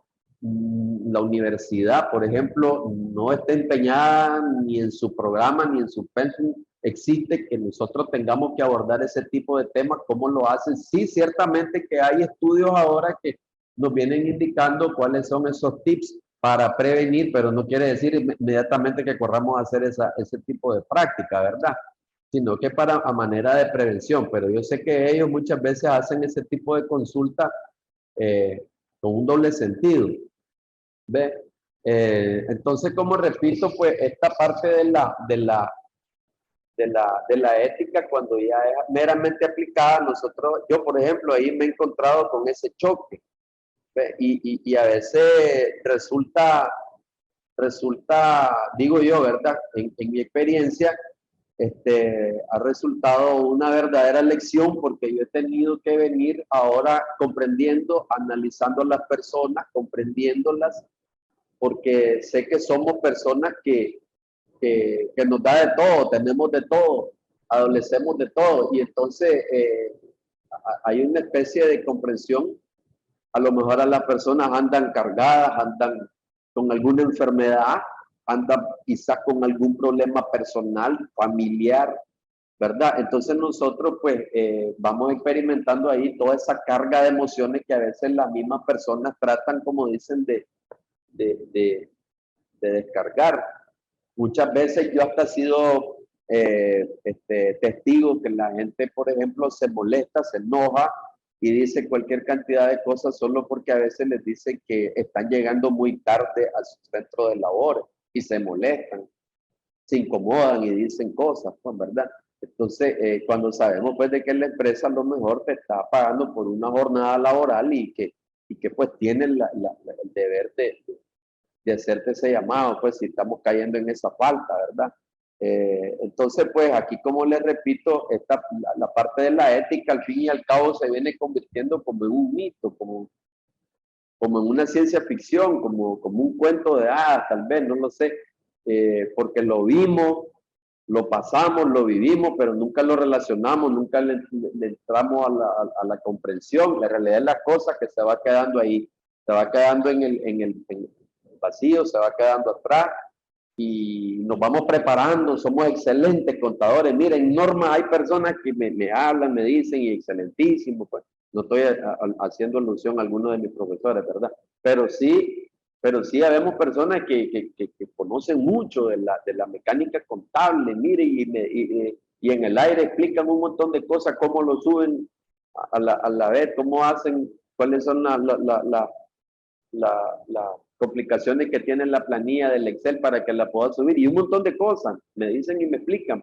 la universidad, por ejemplo, no está empeñada ni en su programa ni en su pensum. Existe que nosotros tengamos que abordar ese tipo de temas, ¿cómo lo hacen? Sí, ciertamente que hay estudios ahora que nos vienen indicando cuáles son esos tips para prevenir, pero no quiere decir inmediatamente que corramos a hacer ese tipo de práctica, ¿verdad? Sino que para a manera de prevención, pero yo sé que ellos muchas veces hacen ese tipo de consulta con un doble sentido, ¿ve? Entonces, como repito, pues esta parte de la ética, cuando ya es meramente aplicada, yo por ejemplo, ahí me he encontrado con ese choque, ¿ve? Y a veces resulta, digo yo, ¿verdad? En mi experiencia, ha resultado una verdadera lección porque yo he tenido que venir ahora comprendiendo, analizando a las personas, comprendiéndolas, porque sé que somos personas que nos da de todo, tenemos de todo, adolecemos de todo y entonces hay una especie de comprensión. A lo mejor a las personas andan cargadas, andan con alguna enfermedad, andan quizás con algún problema personal, familiar, ¿verdad? Entonces nosotros pues vamos experimentando ahí toda esa carga de emociones que a veces las mismas personas tratan, como dicen, de descargar. Muchas veces yo hasta he sido testigos que la gente, por ejemplo, se molesta, se enoja y dice cualquier cantidad de cosas solo porque a veces les dicen que están llegando muy tarde a su centro de labores y se molestan, se incomodan y dicen cosas, pues, ¿verdad? Entonces, cuando sabemos pues de que la empresa a lo mejor te está pagando por una jornada laboral y que pues tiene el deber de hacerte ese llamado, pues si estamos cayendo en esa falta, ¿verdad? Entonces, pues aquí, como les repito, la parte de la ética, al fin y al cabo, se viene convirtiendo como en un mito, como en una ciencia ficción, como un cuento de hadas, tal vez, no lo sé, porque lo vimos, lo pasamos, lo vivimos, pero nunca lo relacionamos, nunca le entramos a la comprensión. La realidad es la cosa que se va quedando ahí, se va quedando en el vacío, se va quedando atrás y nos vamos preparando, somos excelentes contadores. Miren, Norma, hay personas que me hablan, me dicen, y excelentísimo, pues no estoy haciendo alusión a alguno de mis profesores, ¿verdad? Pero sí, habemos personas que conocen mucho de la mecánica contable, miren, y en el aire explican un montón de cosas, cómo lo suben a la vez, cómo hacen, cuáles son las complicaciones que tiene la planilla del Excel para que la pueda subir y un montón de cosas. Me dicen y me explican.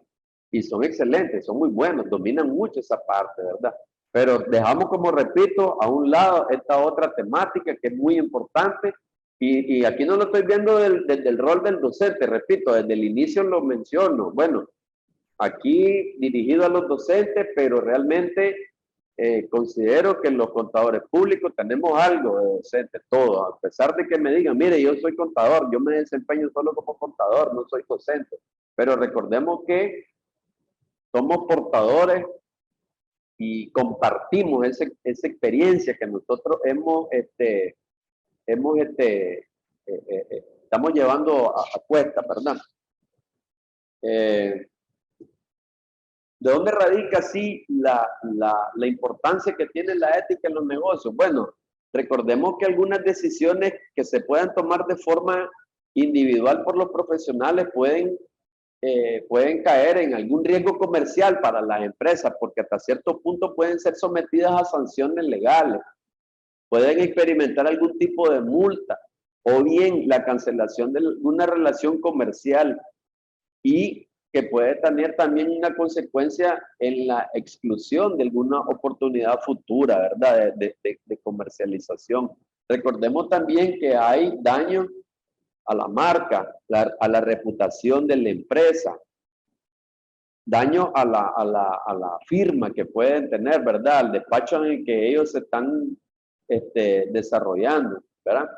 Y son excelentes, son muy buenos, dominan mucho esa parte, ¿verdad? Pero dejamos, como repito, a un lado esta otra temática que es muy importante y aquí no lo estoy viendo desde el rol del docente, repito, desde el inicio lo menciono. Bueno, aquí dirigido a los docentes, pero realmente considero que los contadores públicos tenemos algo de docente, todo, a pesar de que me digan, mire, yo soy contador, yo me desempeño solo como contador, no soy docente, pero recordemos que somos portadores y compartimos esa experiencia que nosotros estamos llevando a cuesta, ¿verdad? ¿De dónde radica así la importancia que tiene la ética en los negocios? Bueno, recordemos que algunas decisiones que se puedan tomar de forma individual por los profesionales pueden caer en algún riesgo comercial para las empresas, porque hasta cierto punto pueden ser sometidas a sanciones legales, pueden experimentar algún tipo de multa o bien la cancelación de una relación comercial y que puede tener también una consecuencia en la exclusión de alguna oportunidad futura, ¿verdad? De comercialización. Recordemos también que hay daño a la marca, a la reputación de la empresa, daño a la firma que pueden tener, ¿verdad? Al despacho en el que ellos se están desarrollando, ¿verdad?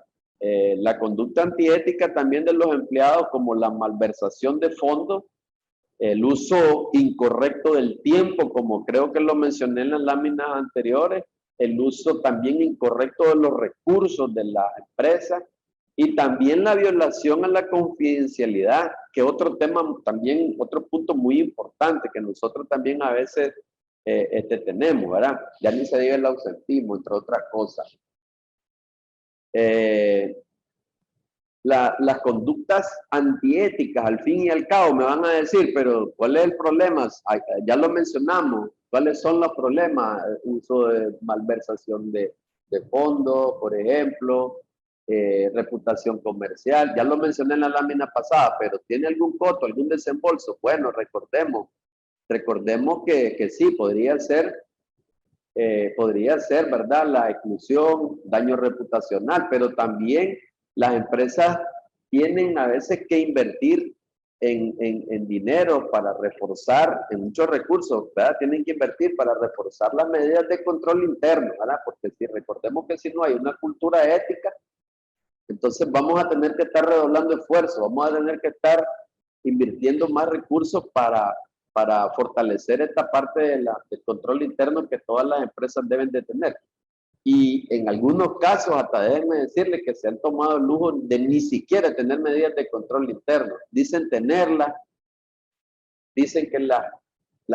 La conducta antiética también de los empleados, como la malversación de fondos, el uso incorrecto del tiempo, como creo que lo mencioné en las láminas anteriores, el uso también incorrecto de los recursos de la empresa y también la violación a la confidencialidad, que otro tema también, otro punto muy importante que nosotros también a veces tenemos, ¿verdad? Ya ni se diga el ausentismo, entre otras cosas. Las conductas antiéticas, al fin y al cabo, me van a decir, pero ¿cuál es el problema? Ya lo mencionamos, ¿cuáles son los problemas? Uso de malversación de fondos, por ejemplo, reputación comercial, ya lo mencioné en la lámina pasada, pero ¿tiene algún costo, algún desembolso? Bueno, recordemos que sí, podría ser, ¿verdad? La exclusión, daño reputacional, pero también las empresas tienen a veces que invertir en dinero para reforzar, en muchos recursos, ¿verdad? Tienen que invertir para reforzar las medidas de control interno, ¿verdad? Porque si recordemos que si no hay una cultura ética, entonces vamos a tener que estar redoblando esfuerzos, vamos a tener que estar invirtiendo más recursos para fortalecer esta parte del control interno que todas las empresas deben de tener. Y en algunos casos, hasta déjenme decirles que se han tomado el lujo de ni siquiera tener medidas de control interno. Dicen tenerlas, dicen que las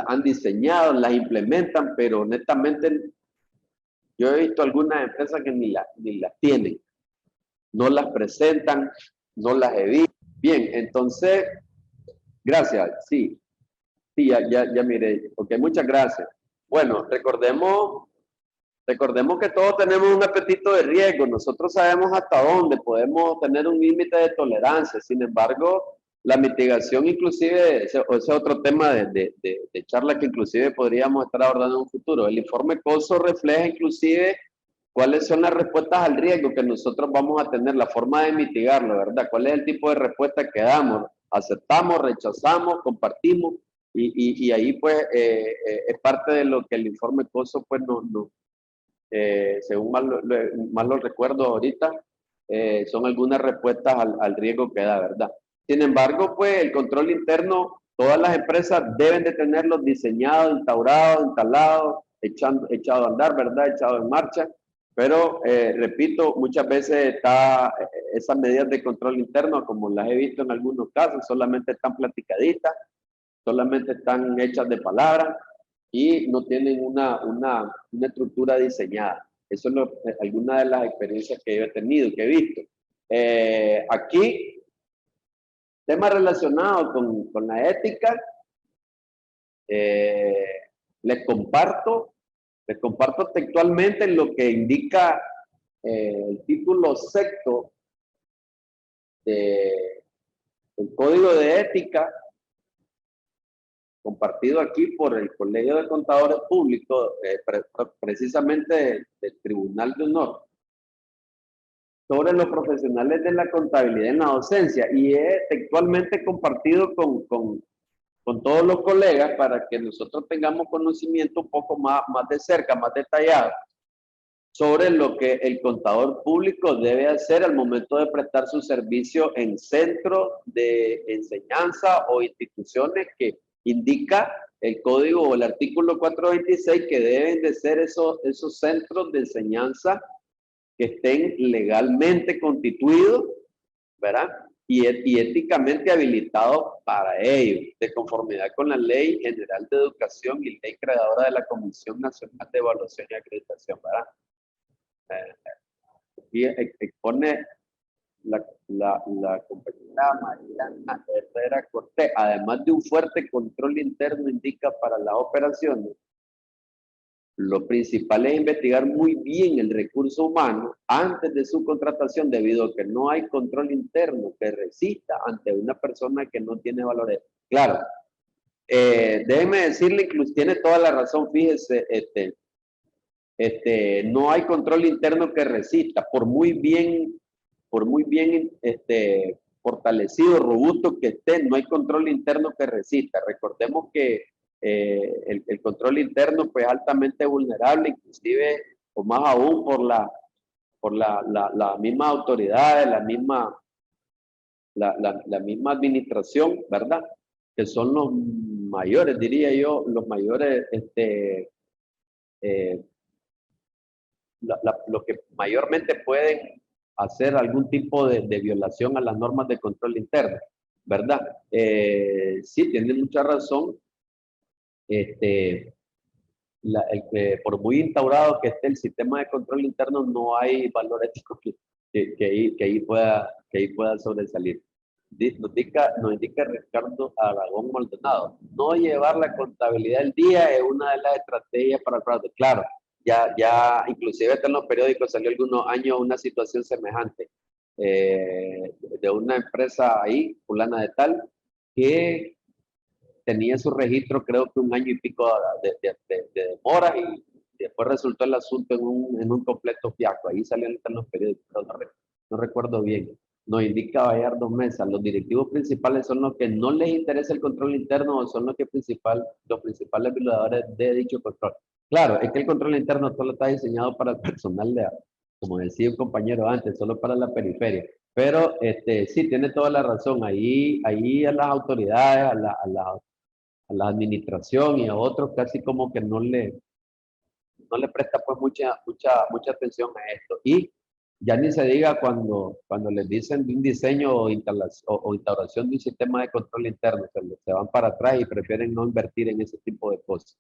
han diseñado, las implementan, pero honestamente yo he visto algunas empresas que ni las tienen. No las presentan, no las evitan. Bien, entonces, gracias, sí. Sí, ya miré. Ok, muchas gracias. Bueno, recordemos que todos tenemos un apetito de riesgo. Nosotros sabemos hasta dónde podemos tener un límite de tolerancia. Sin embargo, la mitigación inclusive, ese es otro tema de charla que inclusive podríamos estar abordando en un futuro. El informe COSO refleja inclusive cuáles son las respuestas al riesgo que nosotros vamos a tener, la forma de mitigarlo, ¿verdad? ¿Cuál es el tipo de respuesta que damos? ¿Aceptamos, rechazamos, compartimos? Y ahí pues es parte de lo que el informe COSO pues según mal lo recuerdo ahorita, son algunas respuestas al riesgo que da, ¿verdad? Sin embargo, pues el control interno, todas las empresas deben de tenerlos diseñados, instaurados, instalados, echado a andar, ¿verdad? Echado en marcha. Pero, repito, muchas veces esas medidas de control interno, como las he visto en algunos casos, solamente están platicaditas, solamente están hechas de palabras y no tienen una estructura diseñada. Eso es alguna de las experiencias que yo he tenido, que he visto. Aquí, temas relacionados con la ética, les comparto textualmente lo que indica el título sexto del Código de Ética, compartido aquí por el Colegio de Contadores Públicos, precisamente del Tribunal de Honor, sobre los profesionales de la contabilidad en la docencia, y he textualmente compartido con todos los colegas para que nosotros tengamos conocimiento un poco más de cerca, más detallado, sobre lo que el contador público debe hacer al momento de prestar su servicio en centros de enseñanza o instituciones que indica el código o el artículo 426 que deben de ser esos centros de enseñanza que estén legalmente constituidos, ¿verdad? Y éticamente habilitados para ello, de conformidad con la Ley General de Educación y Ley Creadora de la Comisión Nacional de Evaluación y Acreditación, ¿verdad? Y expone la compañera Mariana Herrera Cortés, además de un fuerte control interno, indica para las operaciones, lo principal es investigar muy bien el recurso humano antes de su contratación, debido a que no hay control interno que resista ante una persona que no tiene valores. Claro, déjeme decirle, incluso tiene toda la razón, fíjese, no hay control interno que resista, por muy bien fortalecido, robusto que esté, no hay control interno que resista. Recordemos que el control interno pues altamente vulnerable, inclusive o más aún por la misma autoridad, la misma administración, ¿verdad? Que son los mayores, diría yo, los mayores, lo que mayormente pueden hacer algún tipo de violación a las normas de control interno, ¿verdad? Sí, tiene mucha razón. Por muy instaurado que esté el sistema de control interno, no hay valor ético que ahí pueda sobresalir. Nos indica Ricardo Aragón Maldonado, no llevar la contabilidad al día es una de las estrategias para el fraude. Claro, ya inclusive en los periódicos salió algunos años una situación semejante de una empresa ahí, fulana de tal, que tenía su registro creo que un año y pico de demora, y después resultó el asunto en un completo fiasco. Ahí salieron en los periódicos, pero no recuerdo bien. Nos indica Bayardo Mesa, los directivos principales son los que no les interesa el control interno o son los principales violadores de dicho control. Claro, es que el control interno solo está diseñado para el personal como decía un compañero antes, solo para la periferia. Pero sí, tiene toda la razón. Ahí a las autoridades, a la administración y a otros casi como que no le presta pues mucha atención a esto. Y ya ni se diga cuando les dicen de un diseño o instauración de un sistema de control interno, se van para atrás y prefieren no invertir en ese tipo de cosas.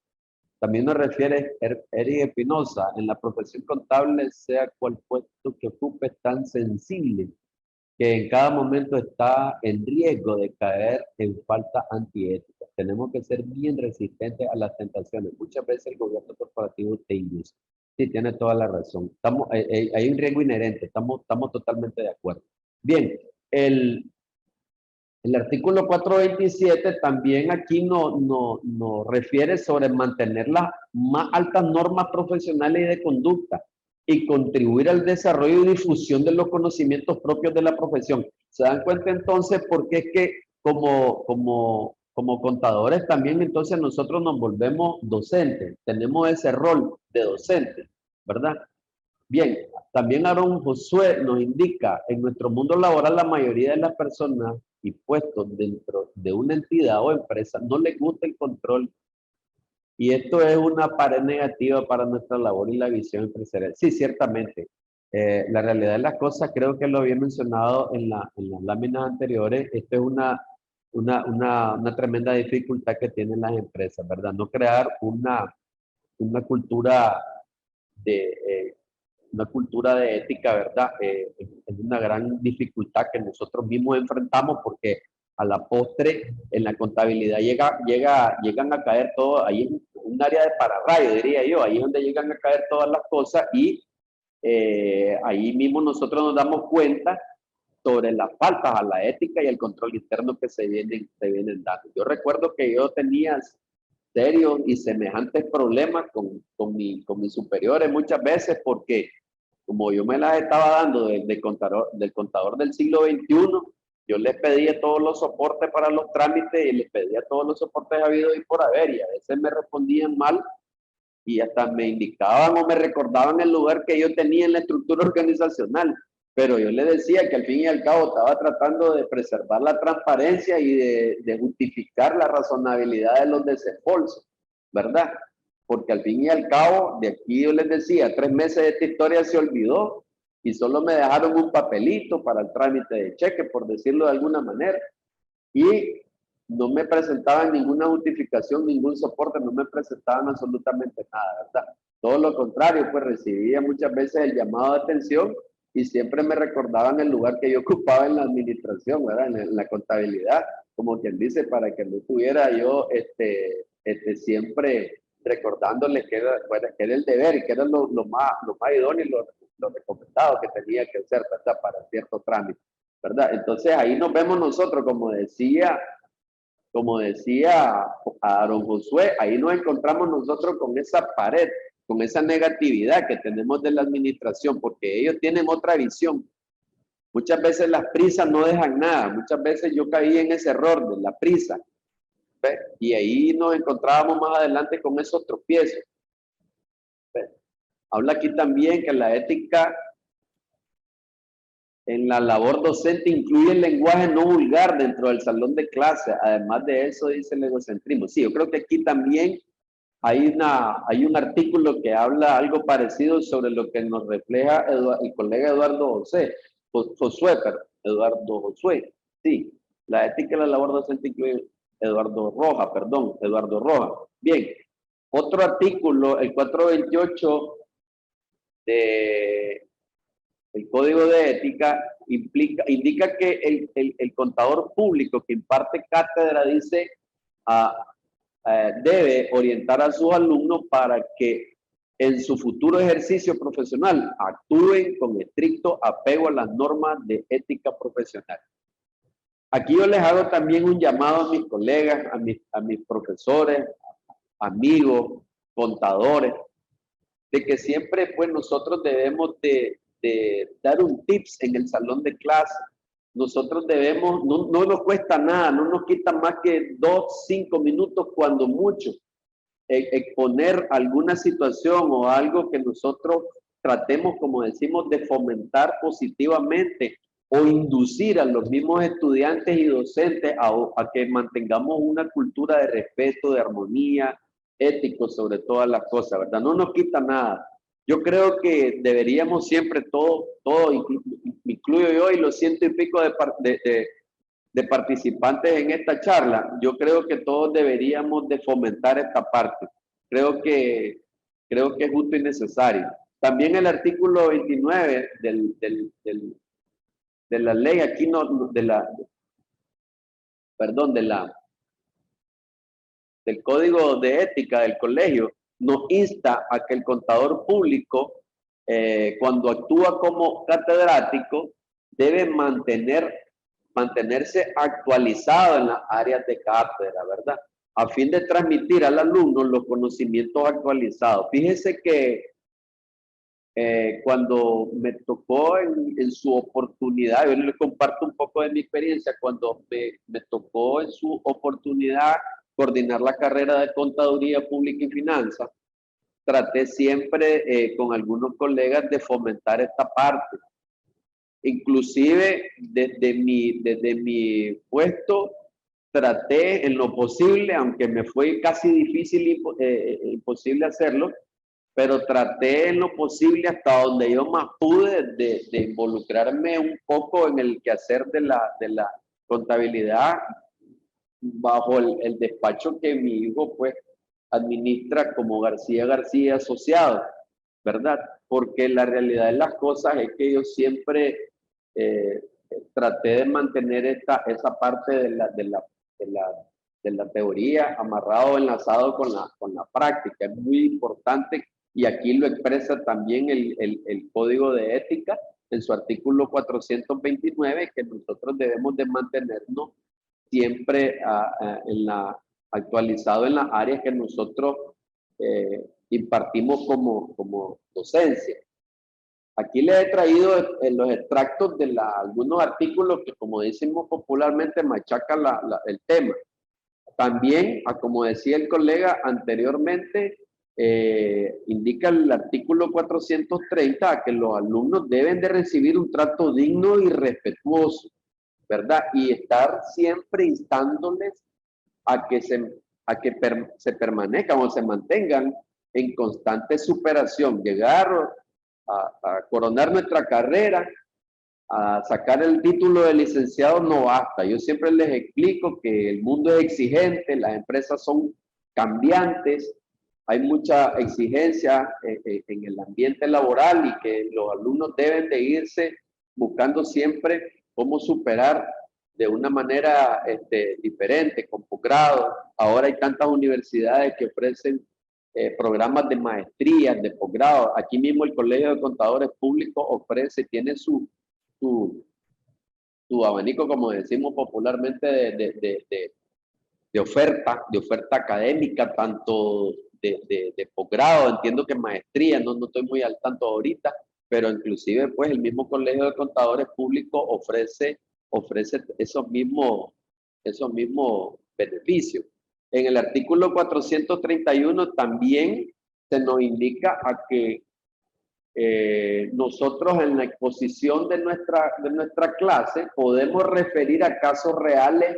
También nos refiere Eric Espinosa, en la profesión contable, sea cual puesto que ocupe, tan sensible que en cada momento está en riesgo de caer en falta antiética. Tenemos que ser bien resistentes a las tentaciones. Muchas veces el gobierno corporativo te induce. Sí, tiene toda la razón. Hay un riesgo inherente, estamos totalmente de acuerdo. Bien, el artículo 427 también aquí nos refiere sobre mantener las más altas normas profesionales y de conducta y contribuir al desarrollo y difusión de los conocimientos propios de la profesión. ¿Se dan cuenta entonces por qué es que como contadores también entonces nosotros nos volvemos docentes? Tenemos ese rol de docente, ¿verdad? Bien, también Aarón Josué nos indica, en nuestro mundo laboral la mayoría de las personas y puestos dentro de una entidad o empresa no les gusta el control y esto es una pared negativa para nuestra labor y la visión empresarial. Sí, ciertamente. La realidad de las cosas, creo que lo había mencionado en las láminas anteriores, esto es una tremenda dificultad que tienen las empresas, ¿verdad? No crear una cultura de una cultura de ética, ¿verdad? Es una gran dificultad que nosotros mismos enfrentamos porque a la postre en la contabilidad llegan a caer todo, ahí es un área de pararrayo, diría yo, ahí es donde llegan a caer todas las cosas y ahí mismo nosotros nos damos cuenta sobre las faltas a la ética y el control interno que se vienen dando. Yo recuerdo que yo tenía serios y semejantes problemas con mis superiores muchas veces porque como yo me las estaba dando del contador del siglo XXI, yo les pedía todos los soportes para los trámites y les pedía todos los soportes habidos y por haber, y a veces me respondían mal y hasta me indicaban o me recordaban el lugar que yo tenía en la estructura organizacional. Pero yo le decía que al fin y al cabo estaba tratando de preservar la transparencia y de justificar la razonabilidad de los desembolsos, ¿verdad? Porque al fin y al cabo, de aquí yo les decía, 3 meses de esta historia se olvidó y solo me dejaron un papelito para el trámite de cheque, por decirlo de alguna manera. Y no me presentaban ninguna justificación, ningún soporte, no me presentaban absolutamente nada, ¿verdad? Todo lo contrario, pues recibía muchas veces el llamado de atención y siempre me recordaban el lugar que yo ocupaba en la administración, ¿verdad? En la contabilidad, como quien dice, para que no tuviera yo siempre recordándoles que era el deber y que era lo más idóneo y lo recomendado que tenía que hacer, ¿verdad? Para cierto trámite, ¿verdad? Entonces ahí nos vemos nosotros, como decía Aarón Josué, ahí nos encontramos nosotros con esa pared, con esa negatividad que tenemos de la administración, porque ellos tienen otra visión. Muchas veces las prisas no dejan nada, muchas veces yo caí en ese error de la prisa, ¿ves? Y ahí nos encontrábamos más adelante con esos tropiezos. ¿Ves? Habla aquí también que la ética en la labor docente incluye el lenguaje no vulgar dentro del salón de clase. Además de eso, dice el egocentrismo. Sí, yo creo que aquí también hay un artículo que habla algo parecido sobre lo que nos refleja el colega Eduardo Josué. Sí, la ética en la labor docente incluye Eduardo Roja. Bien, otro artículo, el 428 de el código de ética indica que el contador público que imparte cátedra dice debe orientar a sus alumnos para que en su futuro ejercicio profesional actúen con estricto apego a las normas de ética profesional. Aquí yo les hago también un llamado a mis colegas, a mis profesores, amigos, contadores, de que siempre pues nosotros debemos de dar un tips en el salón de clase. Nosotros debemos, no nos cuesta nada, no nos quita más que 2, 5 minutos cuando mucho, exponer alguna situación o algo que nosotros tratemos, como decimos, de fomentar positivamente o inducir a los mismos estudiantes y docentes a que mantengamos una cultura de respeto, de armonía, ético sobre todas las cosas, ¿verdad? No nos quita nada. Yo creo que deberíamos siempre todo incluyo yo y los 100 y pico de participantes en esta charla, yo creo que todos deberíamos de fomentar esta parte. Creo que es justo y necesario. También el artículo 29 ley, aquí no, perdón, del código de ética del colegio, nos insta a que el contador público, cuando actúa como catedrático, debe mantenerse actualizado en las áreas de cátedra, ¿verdad? A fin de transmitir al alumno los conocimientos actualizados. Fíjese que cuando me tocó en su oportunidad, yo le comparto un poco de mi experiencia, cuando me tocó en su oportunidad coordinar la carrera de Contaduría Pública y Finanzas, traté siempre con algunos colegas de fomentar esta parte. Inclusive desde mi puesto traté en lo posible, aunque me fue casi difícil, imposible hacerlo, pero traté en lo posible hasta donde yo más pude de involucrarme un poco en el quehacer de la contabilidad bajo el despacho que mi hijo pues administra como García García Asociado, ¿verdad? Porque la realidad de las cosas es que yo siempre eh, traté de mantener esa parte de la teoría amarrado, enlazado con la práctica. Es muy importante y aquí lo expresa también el Código de Ética en su artículo 429, que nosotros debemos de mantenernos siempre actualizado en las áreas que nosotros impartimos como docencia. Aquí les he traído en los extractos de algunos artículos que, como decimos popularmente, machacan el tema. También, como decía el colega anteriormente, indica el artículo 430 que los alumnos deben de recibir un trato digno y respetuoso, ¿verdad? Y estar siempre instándoles a que se permanezcan o se mantengan en constante superación, llegar a coronar nuestra carrera, a sacar el título de licenciado no basta. Yo siempre les explico que el mundo es exigente, las empresas son cambiantes, hay mucha exigencia en el ambiente laboral y que los alumnos deben de irse buscando siempre cómo superar de una manera diferente, con posgrado. Ahora hay tantas universidades que ofrecen programas de maestría, de posgrado. Aquí mismo el Colegio de Contadores Públicos tiene su abanico, como decimos popularmente, de oferta académica, tanto de posgrado, entiendo que maestría, no estoy muy al tanto ahorita, pero inclusive pues el mismo Colegio de Contadores Públicos ofrece esos mismos beneficios. En el artículo 431 también se nos indica a que nosotros en la exposición de nuestra clase podemos referir a casos reales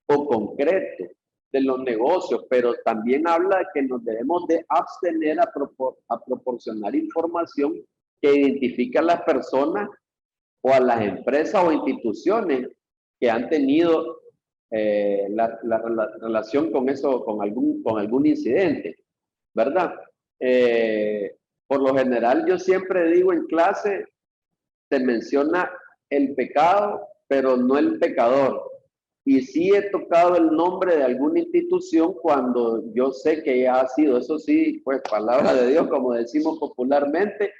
o concretos de los negocios, pero también habla de que nos debemos de abstener a proporcionar información que identifique a las personas o a las empresas o instituciones que han tenido la relación con eso, con algún incidente, ¿verdad? Por lo general, yo siempre digo en clase, se menciona el pecado, pero no el pecador. Y sí he tocado el nombre de alguna institución cuando yo sé que ya ha sido, eso sí, pues palabra de Dios, como decimos popularmente,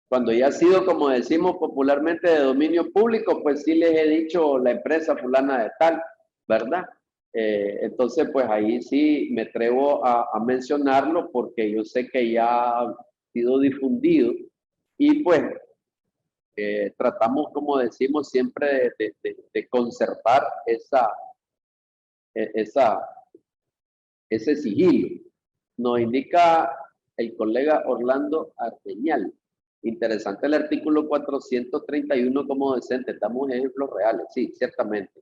cuando ya ha sido, como decimos popularmente, de dominio público, pues sí les he dicho la empresa fulana de tal, ¿verdad? Entonces, pues ahí sí me atrevo a mencionarlo porque yo sé que ya ha sido difundido y pues tratamos, como decimos, siempre de conservar ese sigilo. Nos indica el colega Orlando Arteñal. Interesante el artículo 431 como docente. Damos ejemplos reales. Sí, ciertamente.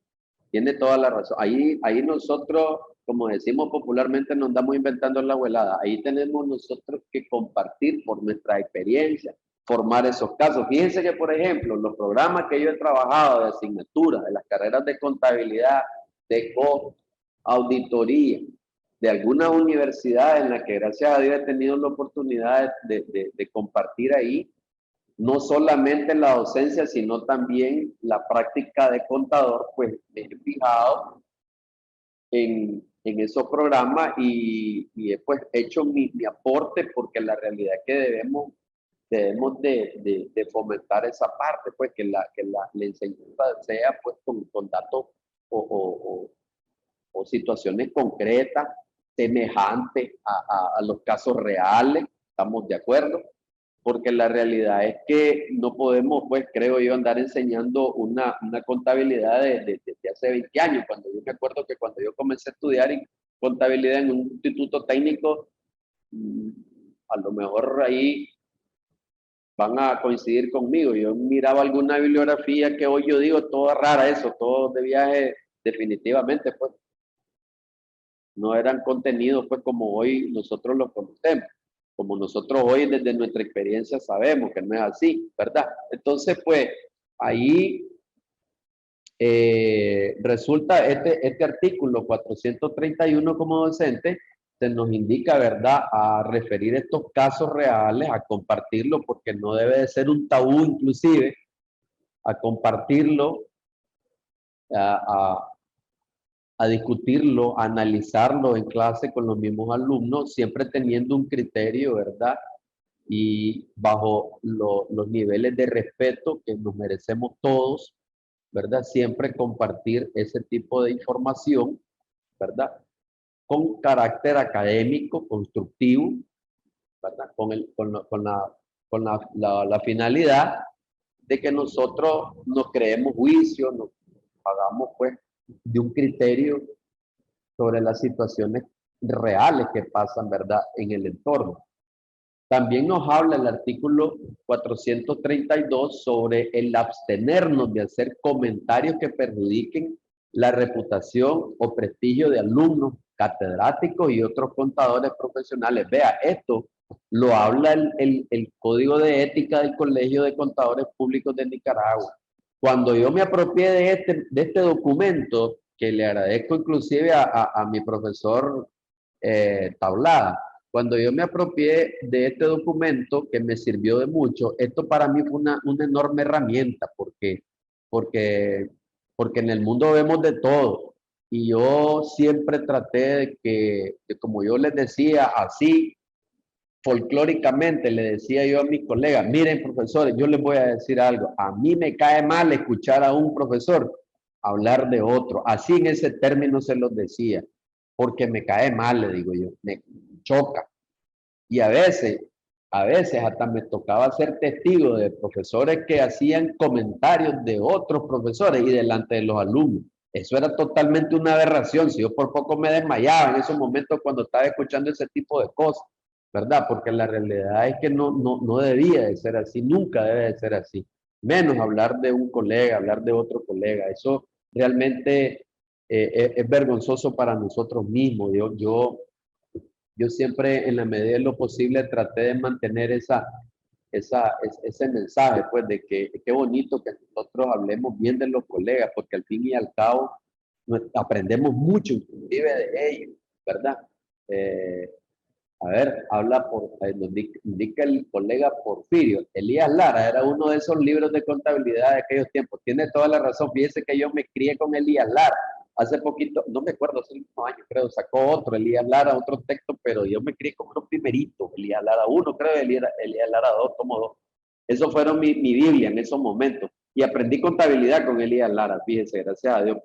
Tiene toda la razón. Ahí nosotros, como decimos popularmente, nos andamos inventando la abuelada. Ahí tenemos nosotros que compartir por nuestra experiencia, formar esos casos. Fíjense que, por ejemplo, los programas que yo he trabajado de asignatura, de las carreras de contabilidad, de auditoría, de algunas universidades en las que gracias a Dios he tenido la oportunidad de compartir ahí, no solamente la docencia, sino también la práctica de contador, pues me he fijado en esos programas y he pues hecho mi aporte, porque la realidad es que debemos de fomentar esa parte, pues la enseñanza sea pues con datos o situaciones concretas, semejantes a los casos reales, estamos de acuerdo, porque la realidad es que no podemos, pues creo yo, andar enseñando una contabilidad de hace 20 años, cuando yo me acuerdo que cuando yo comencé a estudiar en contabilidad en un instituto técnico, a lo mejor ahí van a coincidir conmigo. Yo miraba alguna bibliografía que hoy yo digo toda rara, eso, todo de viaje, definitivamente, pues no eran contenidos pues como hoy nosotros los conocemos, como nosotros hoy desde nuestra experiencia sabemos que no es así, ¿verdad? Entonces pues ahí resulta este artículo 431 como docente se nos indica, ¿verdad?, a referir estos casos reales, a compartirlo, porque no debe de ser un tabú inclusive, a compartirlo, a, a discutirlo, a analizarlo en clase con los mismos alumnos, siempre teniendo un criterio, ¿verdad? Y bajo los niveles de respeto que nos merecemos todos, ¿verdad? Siempre compartir ese tipo de información, ¿verdad? Con carácter académico, constructivo, ¿verdad? Con la finalidad de que nosotros nos creemos juicio, nos hagamos pues de un criterio sobre las situaciones reales que pasan, ¿verdad?, en el entorno. También nos habla el artículo 432 sobre el abstenernos de hacer comentarios que perjudiquen la reputación o prestigio de alumnos, catedráticos y otros contadores profesionales. Vea, esto lo habla el Código de Ética del Colegio de Contadores Públicos de Nicaragua. Cuando yo me apropié de este documento, que le agradezco inclusive a mi profesor Tablada, cuando yo me apropié de este documento que me sirvió de mucho, esto para mí fue una enorme herramienta, porque, porque en el mundo vemos de todo. Y yo siempre traté de como yo les decía, así folclóricamente le decía yo a mis colegas, miren profesores, yo les voy a decir algo, a mí me cae mal escuchar a un profesor hablar de otro, así en ese término se los decía, porque me cae mal, le digo yo, me choca. Y a veces hasta me tocaba ser testigo de profesores que hacían comentarios de otros profesores y delante de los alumnos. Eso era totalmente una aberración. Si yo por poco me desmayaba en esos momentos cuando estaba escuchando ese tipo de cosas, ¿verdad? Porque la realidad es que no debía de ser así, nunca debe de ser así. Menos hablar de un colega, hablar de otro colega. Eso realmente es vergonzoso para nosotros mismos. Yo siempre, en la medida de lo posible, traté de mantener ese mensaje, pues, de que qué bonito que nosotros hablemos bien de los colegas, porque al fin y al cabo aprendemos mucho, inclusive de ellos, ¿verdad? Eh, a ver, nos indica el colega Porfirio. Elías Lara era uno de esos libros de contabilidad de aquellos tiempos. Tiene toda la razón. Fíjese que yo me crié con Elías Lara. Hace poquito, no me acuerdo, hace unos años creo, sacó otro, Elías Lara, otro texto, pero yo me crié con los primeritos, Elías Lara 1, creo, Elías Lara 2, tomo 2. Esos fueron mi Biblia en esos momentos. Y aprendí contabilidad con Elías Lara, fíjese, gracias a Dios,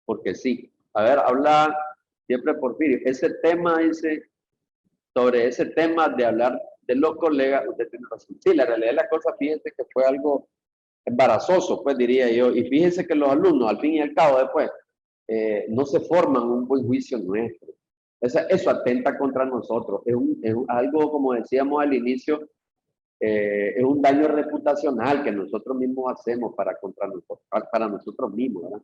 porque sí. A ver, habla siempre Porfirio. Ese tema, sobre ese tema de hablar de los colegas, usted tiene razón. Sí, la realidad de las cosas, fíjense que fue algo embarazoso, pues diría yo. Y fíjense que los alumnos, al fin y al cabo, después, no se forman un buen juicio nuestro. Eso atenta contra nosotros. Es algo, como decíamos al inicio, es un daño reputacional que nosotros mismos hacemos para nosotros mismos, ¿verdad?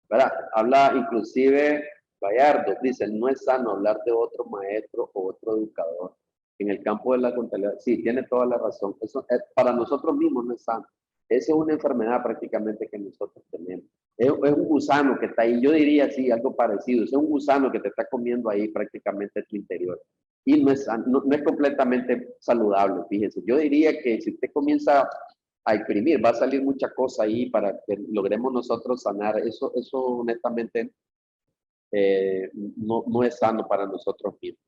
¿Verdad? Habla inclusive Gallardo, dice, no es sano hablar de otro maestro o otro educador en el campo de la contabilidad. Sí, tiene toda la razón. Eso para nosotros mismos no es sano. Esa es una enfermedad prácticamente que nosotros tenemos. Es un gusano que está ahí. Yo diría, sí, algo parecido. Es un gusano que te está comiendo ahí prácticamente tu interior. y no es completamente saludable, fíjense. Yo diría que si usted comienza a imprimir, va a salir mucha cosa ahí para que logremos nosotros sanar. Eso honestamente no es sano para nosotros mismos.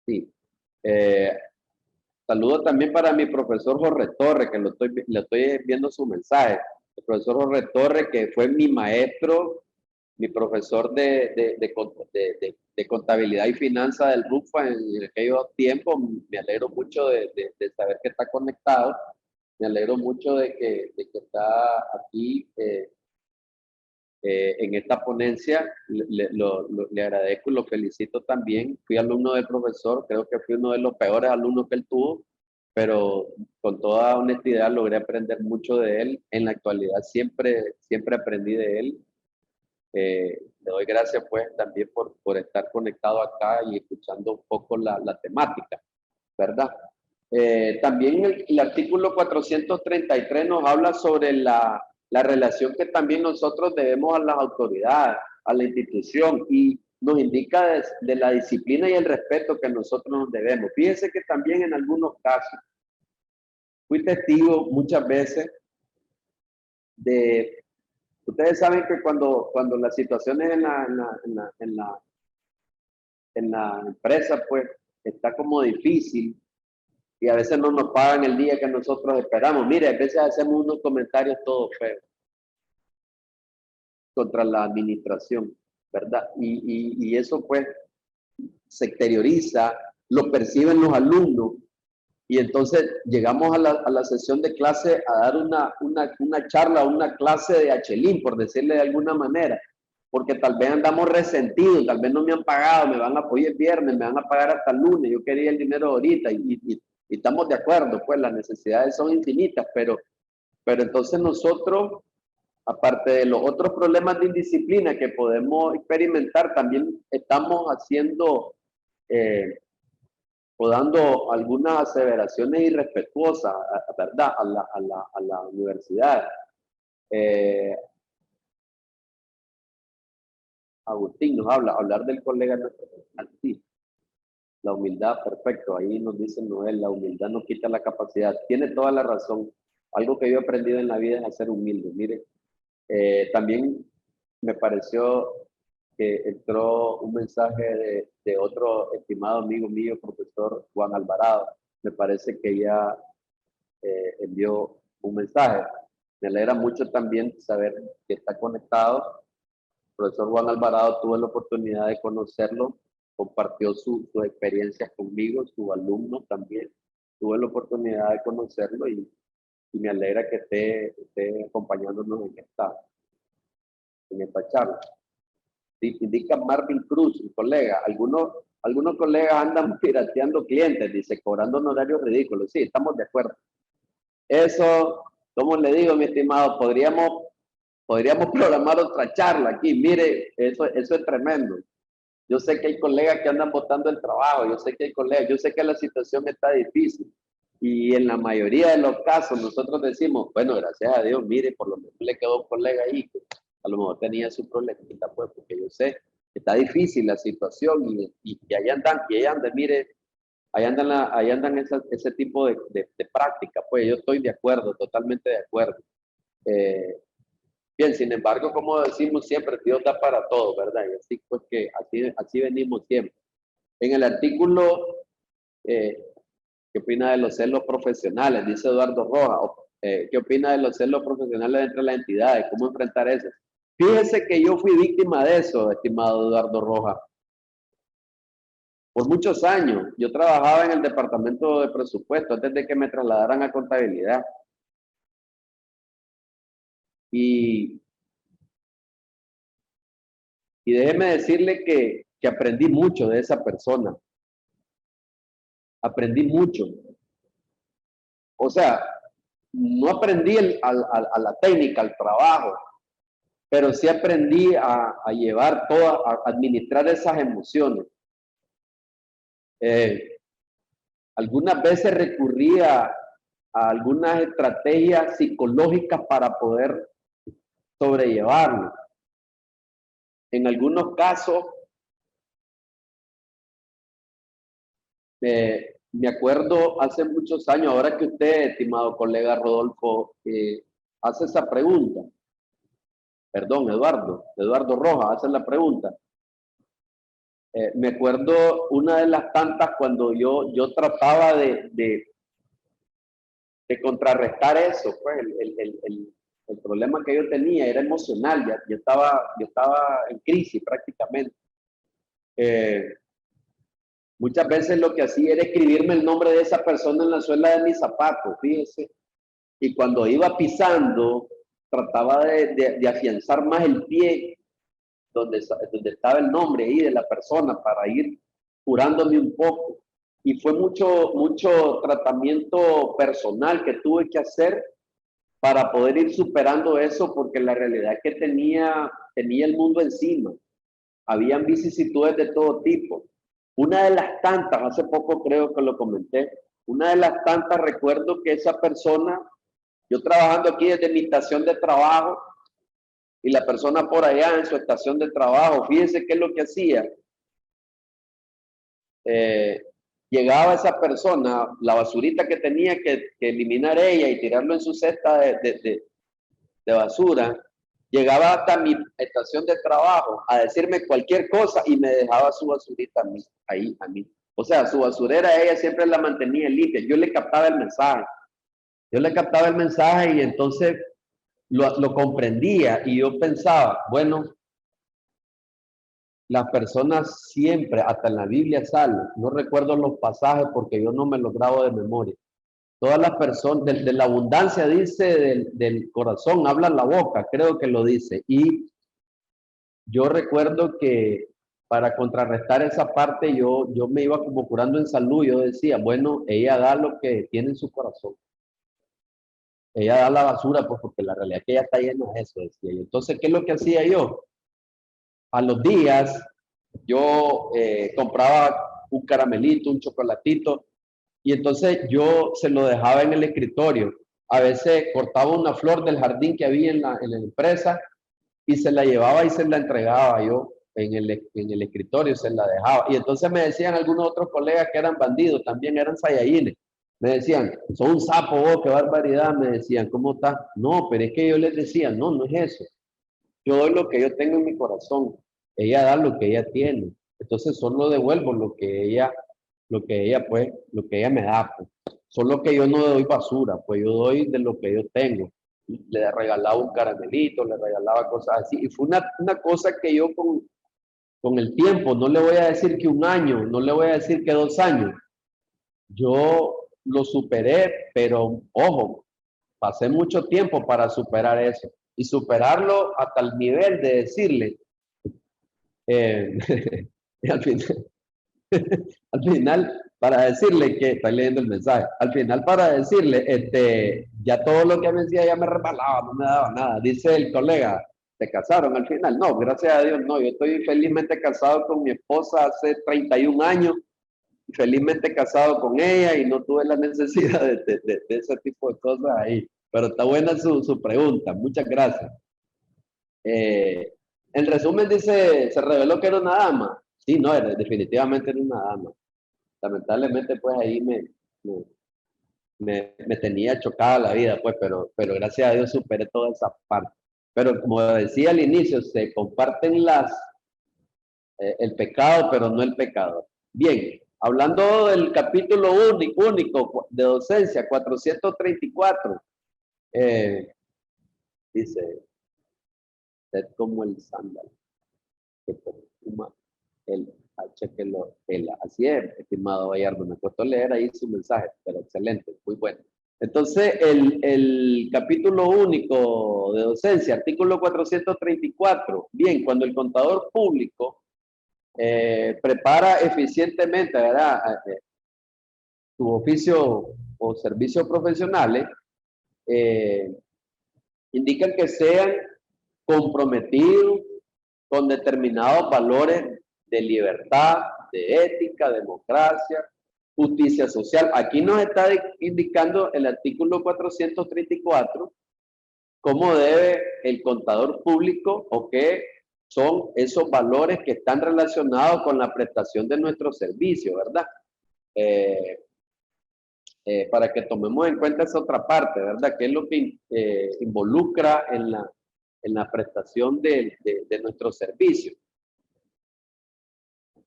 Sí. Saludo también para mi profesor Jorge Torres, que le estoy viendo su mensaje. El profesor Jorge Torres, que fue mi maestro, mi profesor de contabilidad y finanzas del RUFA en aquellos tiempos. Me alegro mucho de saber que está conectado. Me alegro mucho de que está aquí en esta ponencia. Le agradezco y lo felicito también. Fui alumno del profesor, creo que fui uno de los peores alumnos que él tuvo, pero con toda honestidad logré aprender mucho de él. En la actualidad siempre aprendí de él. Le doy gracias pues también por estar conectado acá y escuchando un poco la temática, ¿verdad? También el artículo 433 nos habla sobre la relación que también nosotros debemos a las autoridades, a la institución, y nos indica de la disciplina y el respeto que nosotros nos debemos. Fíjense que también en algunos casos fui testigo muchas veces de... Ustedes saben que cuando las situaciones en la empresa, pues, está como difícil, y a veces no nos pagan el día que nosotros esperamos. Mire, a veces hacemos unos comentarios todos feos contra la administración, ¿verdad? Y eso pues se exterioriza, lo perciben los alumnos, y entonces llegamos a la sesión de clase a dar una charla, una clase de Achelín, por decirle de alguna manera, porque tal vez andamos resentidos, tal vez no me han pagado, me van a apoyar el viernes, me van a pagar hasta el lunes, yo quería el dinero ahorita, y estamos de acuerdo, pues las necesidades son infinitas, pero entonces nosotros, aparte de los otros problemas de indisciplina que podemos experimentar, también estamos haciendo o dando algunas aseveraciones irrespetuosas, ¿verdad?, a la universidad. Agustín nos hablar del colega nuestro. Sí, la humildad, perfecto, ahí nos dice Noel, la humildad no quita la capacidad. Tiene toda la razón. Algo que yo he aprendido en la vida es a ser humilde. Mire, también me pareció que entró un mensaje de otro estimado amigo mío, profesor Juan Alvarado. Me parece que ya envió un mensaje. Me alegra mucho también saber que está conectado. El profesor Juan Alvarado, tuve la oportunidad de conocerlo, compartió sus experiencias conmigo, su alumno también. Tuve la oportunidad de conocerlo y me alegra que esté acompañándonos en esta charla. Indica Marvin Cruz, un colega. Algunos colegas andan pirateando clientes, dice, cobrando honorarios ridículos. Sí, estamos de acuerdo. Eso, como le digo, mi estimado, podríamos programar otra charla aquí. Mire, eso es tremendo. Yo sé que hay colegas que andan botando el trabajo, yo sé que la situación está difícil. Y en la mayoría de los casos nosotros decimos, bueno, gracias a Dios, mire, por lo menos le quedó un colega ahí que a lo mejor tenía su problemita, pues, porque yo sé que está difícil la situación y ahí andan, mire, ahí andan ese tipo de práctica, pues yo estoy de acuerdo, totalmente de acuerdo. Bien, sin embargo, como decimos siempre, Dios da para todo, ¿verdad? Y así pues que así venimos siempre. En el artículo, ¿qué opina de los celos profesionales? Dice Eduardo Rojas. ¿Qué opina de los celos profesionales entre las entidades? ¿Cómo enfrentar eso? Fíjese que yo fui víctima de eso, estimado Eduardo Rojas. Por muchos años, yo trabajaba en el departamento de presupuesto antes de que me trasladaran a contabilidad. Y déjeme decirle que aprendí mucho de esa persona. Aprendí mucho. O sea, no aprendí a la técnica, al trabajo, pero sí aprendí a llevar a administrar esas emociones. Algunas veces recurría a algunas estrategias psicológicas para poder sobrellevarlo. En algunos casos Me acuerdo hace muchos años, ahora que usted, estimado colega Rodolfo, hace esa pregunta, perdón, Eduardo Rojas hace la pregunta. Me acuerdo una de las tantas cuando yo trataba de contrarrestar eso, pues el problema que yo tenía era emocional, ya yo estaba en crisis prácticamente. Muchas veces lo que hacía era escribirme el nombre de esa persona en la suela de mis zapatos, fíjese, y cuando iba pisando, trataba de afianzar más el pie donde estaba el nombre ahí de la persona para ir curándome un poco. Y fue mucho tratamiento personal que tuve que hacer para poder ir superando eso, porque la realidad es que tenía el mundo encima. Habían vicisitudes de todo tipo. Una de las tantas, hace poco creo que lo comenté, una de las tantas recuerdo que esa persona, yo trabajando aquí desde mi estación de trabajo, y la persona por allá en su estación de trabajo, fíjense qué es lo que hacía. Llegaba esa persona, la basurita que tenía que eliminar ella y tirarlo en su cesta de basura, llegaba hasta mi estación de trabajo a decirme cualquier cosa y me dejaba su basurita ahí a mí. O sea, su basurera ella siempre la mantenía limpia. Yo le captaba el mensaje. Y entonces lo comprendía y yo pensaba, bueno, las personas siempre, hasta en la Biblia sale, no recuerdo los pasajes porque yo no me los grabo de memoria. Todas las personas, de la abundancia dice, del corazón habla la boca, creo que lo dice. Y yo recuerdo que para contrarrestar esa parte yo me iba como curando en salud. Yo decía, bueno, ella da lo que tiene en su corazón. Ella da la basura, pues porque la realidad es que ella está llena de eso, decía yo. Entonces, ¿qué es lo que hacía yo? A los días yo compraba un caramelito, un chocolatito, y entonces yo se lo dejaba en el escritorio. A veces cortaba una flor del jardín que había en la empresa y se la llevaba y se la entregaba yo en el escritorio, se la dejaba. Y entonces me decían algunos otros colegas que eran bandidos, también eran sayayines. Me decían, son un sapo vos, qué barbaridad. Me decían, ¿cómo está? No, pero es que yo les decía, no, no es eso. Yo doy lo que yo tengo en mi corazón. Ella da lo que ella tiene. Entonces solo devuelvo lo que ella me da. Pues. Solo que yo no doy basura, pues yo doy de lo que yo tengo. Le regalaba un caramelito, le regalaba cosas así. Y fue una cosa que yo con el tiempo, no le voy a decir que un año, no le voy a decir que 2 años, yo lo superé, pero ojo, pasé mucho tiempo para superar eso. Y superarlo hasta el nivel de decirle, al final, al final, para decirle que, estoy leyendo el mensaje, al final para decirle, ya todo lo que me decía ya me resbalaba, no me daba nada. Dice el colega, ¿te casaron al final? No, gracias a Dios no, yo estoy felizmente casado con mi esposa hace 31 años, felizmente casado con ella y no tuve la necesidad de ese tipo de cosas ahí. Pero está buena su pregunta, muchas gracias. En resumen dice, se reveló que era una dama. Sí, no, definitivamente era una dama. Lamentablemente pues ahí me tenía chocada la vida, pues, pero gracias a Dios superé toda esa parte. Pero como decía al inicio, se comparten el pecado, pero no el pecador. Bien, hablando del capítulo único de docencia, 434, dice, sed como el sándalo, que perfuma el H que lo pela. Así es, estimado Bayardo, me costó leer ahí su mensaje, pero excelente, muy bueno. Entonces, el capítulo único de docencia, artículo 434, bien, cuando el contador público prepara eficientemente, ¿verdad?, su oficio o servicios profesionales, indican que sean comprometidos con determinados valores de libertad, de ética, democracia, justicia social. Aquí nos está indicando el artículo 434 cómo debe el contador público o qué son esos valores que están relacionados con la prestación de nuestros servicios, ¿verdad? para que tomemos en cuenta esa otra parte, ¿verdad? Que es lo que involucra en la prestación de nuestros servicios.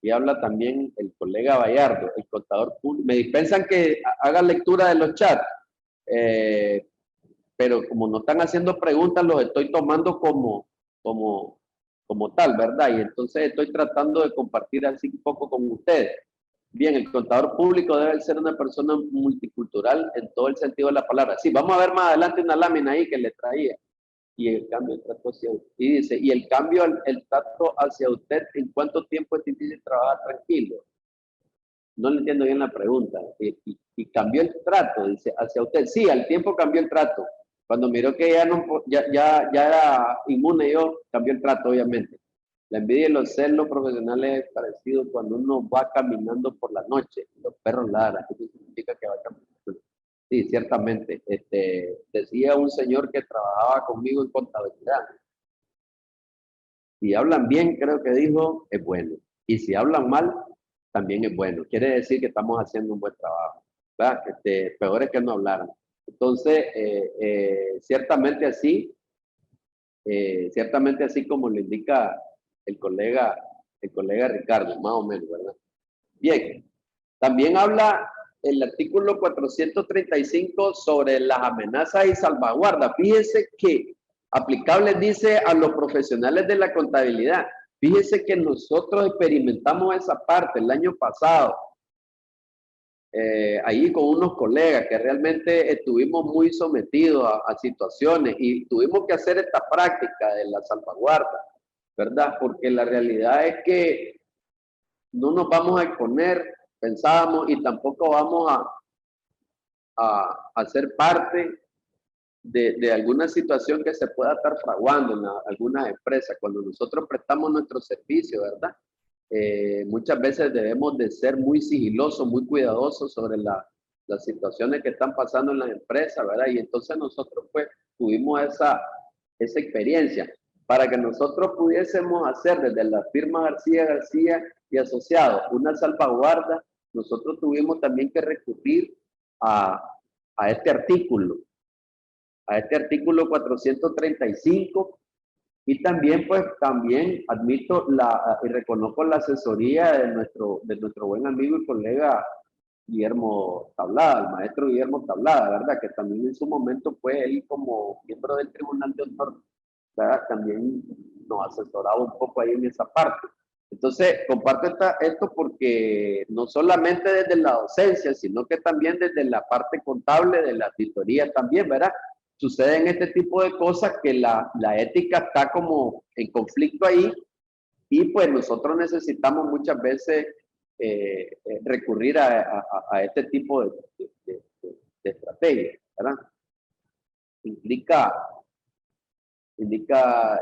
Y habla también el colega Bayardo, el contador público. Me dispensan que haga lectura de los chats, pero como no están haciendo preguntas, los estoy tomando como tal, ¿verdad? Y entonces estoy tratando de compartir así un poco con ustedes. Bien, el contador público debe ser una persona multicultural en todo el sentido de la palabra. Sí, vamos a ver más adelante una lámina ahí que le traía. Y el cambio del trato hacia usted. Y dice, y el cambio, el trato hacia usted, ¿en cuánto tiempo es difícil trabajar tranquilo? No le entiendo bien la pregunta. Y cambió el trato, dice, hacia usted. Sí, al tiempo cambió el trato. Cuando miró que ya era inmune yo, cambió el trato, obviamente. La envidia y los celos profesionales es parecido cuando uno va caminando por la noche, los perros ladran, eso significa que va caminando. Sí, ciertamente. Decía un señor que trabajaba conmigo en contabilidad. Si hablan bien, creo que dijo, es bueno. Y si hablan mal, también es bueno. Quiere decir que estamos haciendo un buen trabajo. ¿Verdad? Peor es que no hablaran. Entonces, ciertamente así como lo indica el colega Ricardo, más o menos, ¿verdad? Bien, también habla el artículo 435 sobre las amenazas y salvaguardas. Fíjese que aplicable dice a los profesionales de la contabilidad. Fíjese que nosotros experimentamos esa parte el año pasado, ahí con unos colegas que realmente estuvimos muy sometidos a situaciones y tuvimos que hacer esta práctica de la salvaguarda, ¿verdad? Porque la realidad es que no nos vamos a exponer, pensábamos, y tampoco vamos a ser parte de alguna situación que se pueda estar fraguando en algunas empresas. Cuando nosotros prestamos nuestro servicio, ¿verdad? Muchas veces debemos de ser muy sigilosos, muy cuidadosos sobre las situaciones que están pasando en las empresas, ¿verdad? Y entonces nosotros pues tuvimos esa experiencia. Para que nosotros pudiésemos hacer desde la firma García y Asociados una salvaguarda, nosotros tuvimos también que recurrir a este artículo, 435, y también admito y reconozco la asesoría de nuestro buen amigo y colega Guillermo Tablada, el maestro Guillermo Tablada, ¿verdad? Que también en su momento fue él como miembro del Tribunal de Honor, ¿verdad? También nos asesoraba un poco ahí en esa parte. Entonces, comparto esto porque no solamente desde la docencia, sino que también desde la parte contable de la auditoría también, ¿verdad? Suceden este tipo de cosas que la ética está como en conflicto ahí, y pues nosotros necesitamos muchas veces recurrir a este tipo de estrategias, ¿verdad? Indica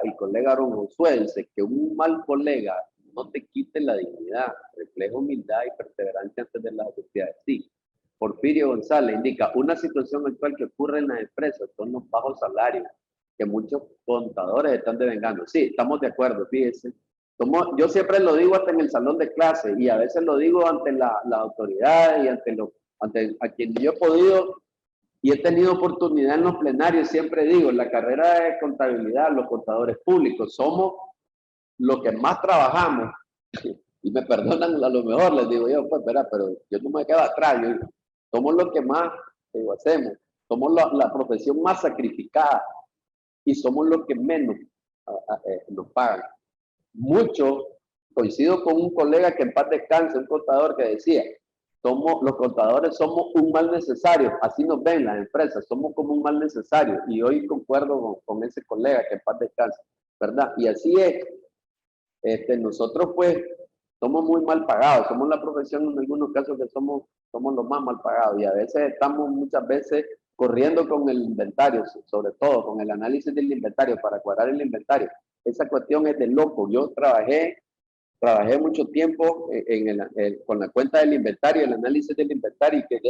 el colega Aaron Josué, dice que un mal colega no te quite la dignidad, refleja humildad y perseverancia antes de las adversidades. Sí. Porfirio González indica una situación actual que ocurre en las empresas son los bajos salarios que muchos contadores están devengando. Sí, estamos de acuerdo, fíjese. Yo siempre lo digo hasta en el salón de clase y a veces lo digo ante la autoridad y ante a quien yo he podido y he tenido oportunidad en los plenarios. Siempre digo, en la carrera de contabilidad, los contadores públicos somos los que más trabajamos. Y me perdonan, a lo mejor les digo yo, pues, espera, pero yo no me quedo atrás. Somos los que más hacemos. Somos la profesión más sacrificada y somos los que menos nos pagan. Mucho, coincido con un colega que en paz descanse, un contador que decía, los contadores somos un mal necesario, así nos ven las empresas, somos como un mal necesario, y hoy concuerdo con ese colega que en paz descanse, ¿verdad? Y así es. Nosotros pues somos muy mal pagados, somos la profesión en algunos casos que somos los más mal pagados, y a veces estamos muchas veces corriendo con el inventario, sobre todo con el análisis del inventario para cuadrar el inventario. Esa cuestión es de loco. Yo trabajé mucho tiempo con la cuenta del inventario, el análisis del inventario, y que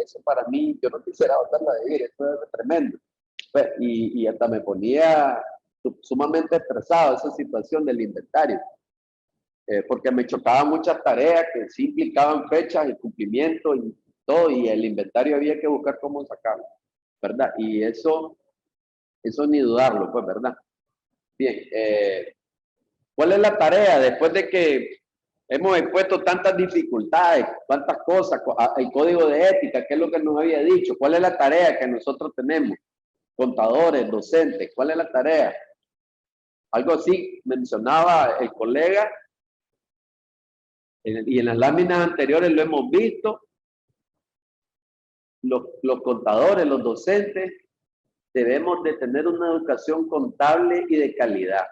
eso para mí, yo no quisiera botarla de vivir, eso es tremendo. Pues, y hasta me ponía sumamente estresado esa situación del inventario. porque me chocaban muchas tareas que sí implicaban fechas y cumplimiento y todo, y el inventario había que buscar cómo sacarlo, ¿verdad? Y eso ni dudarlo, pues, ¿verdad? Bien, ¿cuál es la tarea después de que hemos expuesto tantas dificultades, tantas cosas, el código de ética, qué es lo que nos había dicho? ¿Cuál es la tarea que nosotros tenemos? Contadores, docentes, ¿cuál es la tarea? Algo así mencionaba el colega, y en las láminas anteriores lo hemos visto. Los contadores, los docentes, debemos de tener una educación contable y de calidad.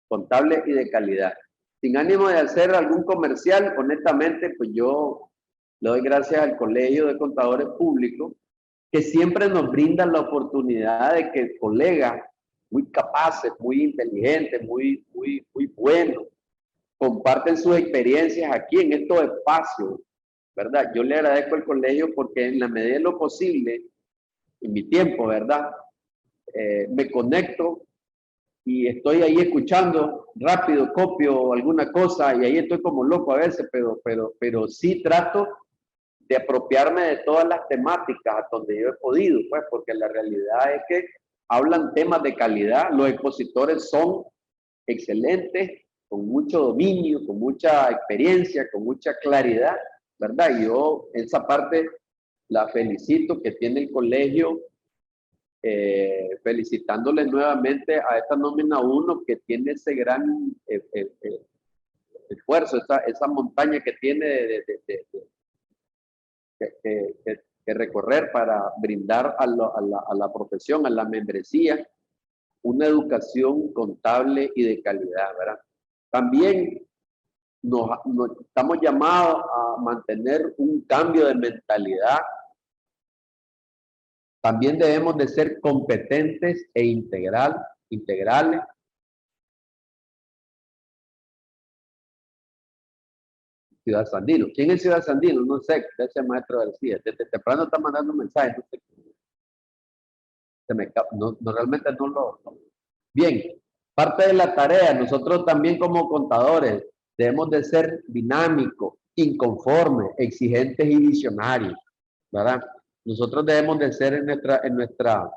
Contable y de calidad. Sin ánimo de hacer algún comercial, honestamente, pues yo le doy gracias al Colegio de Contadores Públicos, que siempre nos brindan la oportunidad de que colegas muy capaces, muy inteligentes, muy buenos, comparten sus experiencias aquí en estos espacios, ¿verdad? Yo le agradezco al colegio porque en la medida de lo posible, en mi tiempo, ¿verdad? Me conecto y estoy ahí escuchando rápido, copio alguna cosa y ahí estoy como loco a veces, pero sí trato de apropiarme de todas las temáticas a donde yo he podido, pues, porque la realidad es que hablan temas de calidad, los expositores son excelentes, con mucho dominio, con mucha experiencia, con mucha claridad, ¿verdad? Y yo esa parte la felicito que tiene el colegio, felicitándoles nuevamente a esta nómina 1 que tiene ese gran esfuerzo, esa montaña que tiene que recorrer para brindar a la profesión, a la membresía, una educación contable y de calidad, ¿verdad? También estamos llamados a mantener un cambio de mentalidad. También debemos de ser competentes e integrales. Ciudad Sandino. ¿Quién es Ciudad Sandino? No sé, ese maestro García. Desde temprano está mandando mensajes. No sé. Realmente no lo... Bien, parte de la tarea, nosotros también como contadores debemos de ser dinámicos, inconformes, exigentes y visionarios, ¿verdad? Nosotros debemos de ser en nuestra...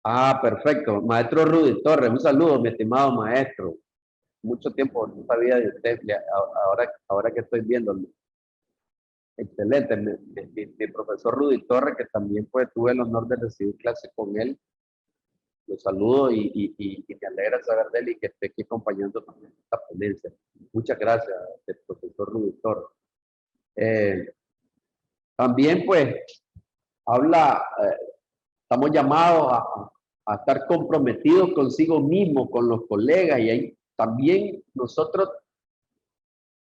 Ah, perfecto. Maestro Rudy Torres, un saludo, mi estimado maestro. Mucho tiempo no sabía de usted, ahora que estoy viéndolo. Excelente, mi profesor Rudy Torres, que también pues, tuve el honor de recibir clases con él. Lo saludo y me alegra saber de él y que esté aquí acompañando también esta ponencia. Muchas gracias, profesor Rudy Torres. También pues estamos llamados a estar comprometidos consigo mismo, con los colegas, y ahí también nosotros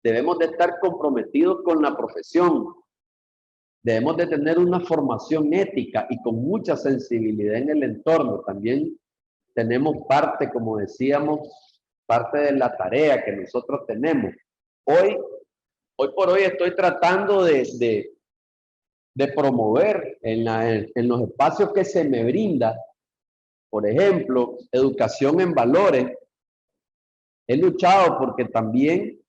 debemos de estar comprometidos con la profesión. Debemos de tener una formación ética y con mucha sensibilidad en el entorno. También tenemos parte, como decíamos, parte de la tarea que nosotros tenemos. Hoy por hoy estoy tratando de promover en los espacios que se me brinda, por ejemplo, educación en valores. He luchado porque también,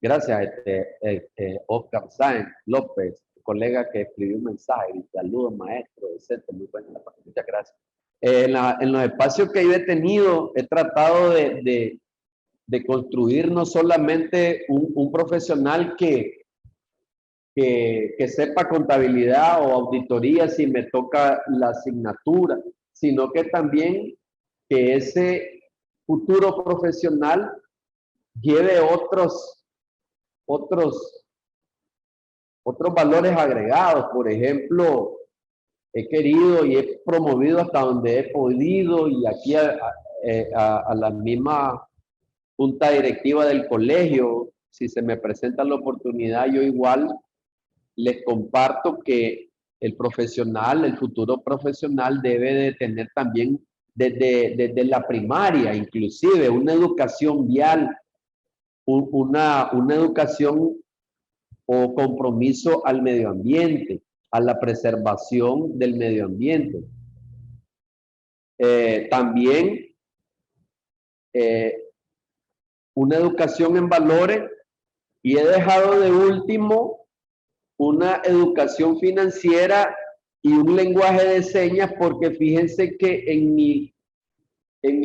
gracias Oscar Sáenz López, colega que escribió un mensaje, y saludos maestro, etcétera, muy buena, muchas gracias. En los espacios que yo he tenido, he tratado de construir no solamente un profesional que sepa contabilidad o auditoría si me toca la asignatura, sino que también que ese futuro profesional lleve otros valores agregados. Por ejemplo, he querido y he promovido hasta donde he podido, y aquí a la misma junta directiva del colegio, si se me presenta la oportunidad, yo igual les comparto que el profesional, el futuro profesional debe de tener también desde la primaria, inclusive una educación vial, una educación o compromiso al medio ambiente, a la preservación del medio ambiente. También una educación en valores y he dejado de último una educación financiera y un lenguaje de señas, porque fíjense que en mis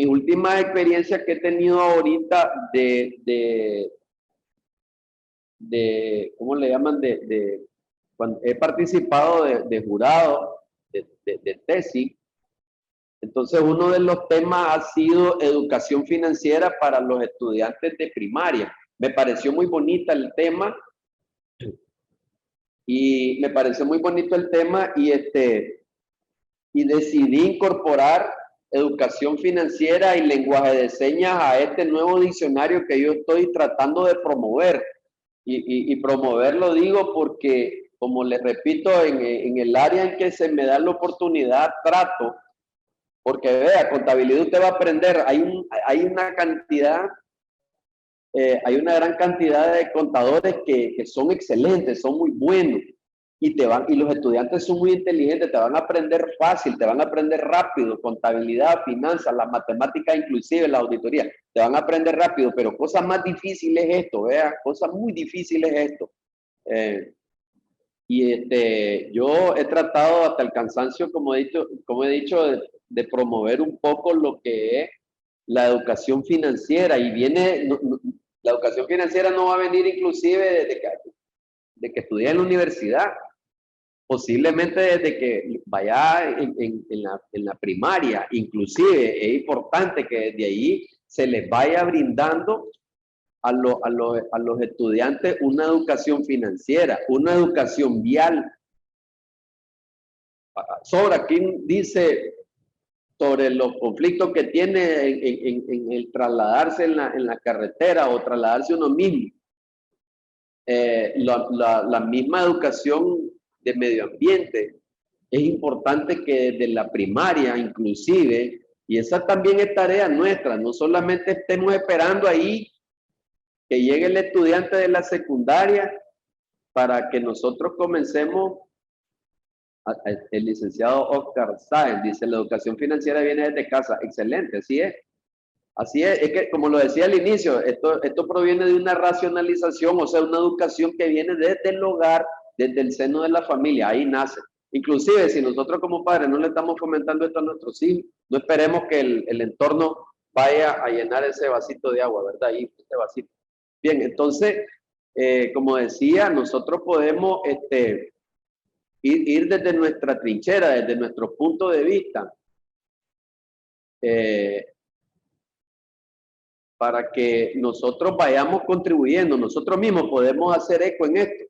últimas experiencias que he tenido ahorita ¿cómo le llaman? Cuando he participado de jurado, de tesis. Entonces, uno de los temas ha sido educación financiera para los estudiantes de primaria. Me pareció muy bonita el tema y me pareció muy bonito el tema y decidí incorporar educación financiera y lenguaje de señas a este nuevo diccionario que yo estoy tratando de promover. Y promoverlo digo porque, como les repito, en el área en que se me da la oportunidad trato, porque vea, contabilidad usted va a aprender, hay una cantidad, hay una gran cantidad de contadores que son excelentes, son muy buenos, y los estudiantes son muy inteligentes, te van a aprender fácil, te van a aprender rápido, contabilidad, finanzas, las matemáticas inclusive, la auditoría, te van a aprender rápido, pero cosas más difíciles es esto, vea, cosas muy difíciles es esto. Yo he tratado hasta el cansancio, como he dicho de promover un poco lo que es la educación financiera, y la educación financiera no va a venir inclusive de que estudie en la universidad, posiblemente desde que vaya en la primaria. Inclusive es importante que desde ahí se les vaya brindando a los estudiantes una educación financiera, una educación vial. Sobre aquí dice sobre los conflictos que tiene en el trasladarse en la carretera o trasladarse uno mismo. La misma educación de medio ambiente es importante que desde la primaria inclusive, y esa también es tarea nuestra, no solamente estemos esperando ahí que llegue el estudiante de la secundaria para que nosotros comencemos. El licenciado Oscar Sáenz dice, la educación financiera viene desde casa. Excelente, así es. Así es que como lo decía al inicio, esto proviene de una racionalización, o sea, una educación que viene desde el hogar, desde el seno de la familia, ahí nace. Inclusive, si nosotros como padres no le estamos fomentando esto a nuestros hijos, no esperemos que el entorno vaya a llenar ese vasito de agua, ¿verdad? Ahí, ese vasito. Bien, entonces, como decía, nosotros podemos ir desde nuestra trinchera, desde nuestro punto de vista, para que nosotros vayamos contribuyendo. Nosotros mismos podemos hacer eco en esto.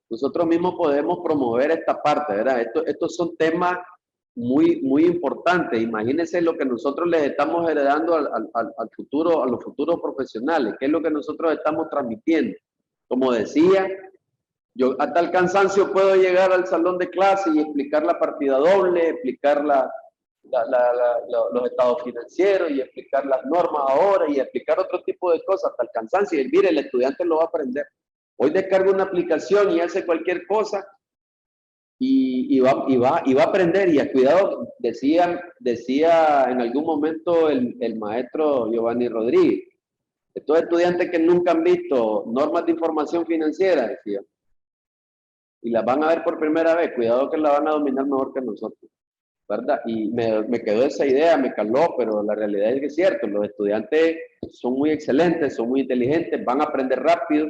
Nosotros mismos podemos promover esta parte, ¿verdad? Estos son temas muy, muy importantes. Imagínense lo que nosotros les estamos heredando al futuro, a los futuros profesionales. ¿Qué es lo que nosotros estamos transmitiendo? Como decía, yo hasta el cansancio puedo llegar al salón de clase y explicar la partida doble, explicar los estados financieros y explicar las normas ahora y explicar otro tipo de cosas hasta el cansancio. Y mire, el estudiante lo va a aprender. Hoy descarga una aplicación y hace cualquier cosa y va a aprender. Y a cuidado, decía en algún momento el maestro Giovanni Rodríguez, estos estudiantes que nunca han visto normas de información financiera, decía, y las van a ver por primera vez, cuidado que la van a dominar mejor que nosotros, ¿verdad? Y me quedó esa idea, me caló, pero la realidad es que es cierto, los estudiantes son muy excelentes, son muy inteligentes, van a aprender rápido,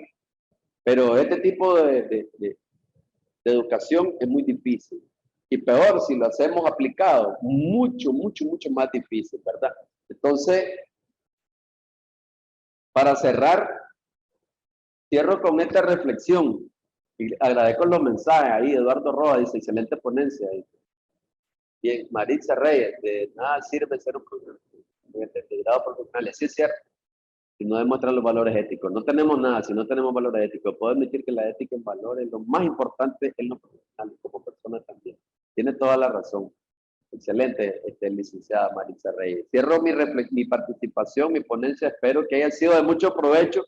pero este tipo de educación es muy difícil. Y peor si lo hacemos aplicado, mucho, mucho, mucho más difícil, ¿verdad? Entonces, para cerrar, cierro con esta reflexión. Y agradezco los mensajes ahí. Eduardo Roa dice, excelente ponencia. Bien, Maritza Reyes, de nada sirve ser un grado profesional. Sí es cierto. Si no demuestran los valores éticos. No tenemos nada si no tenemos valores éticos. Puedo admitir que la ética en valores es lo más importante en lo profesional, como persona también. Tiene toda la razón. Excelente, licenciada Maritza Reyes. Cierro mi participación, mi ponencia. Espero que haya sido de mucho provecho.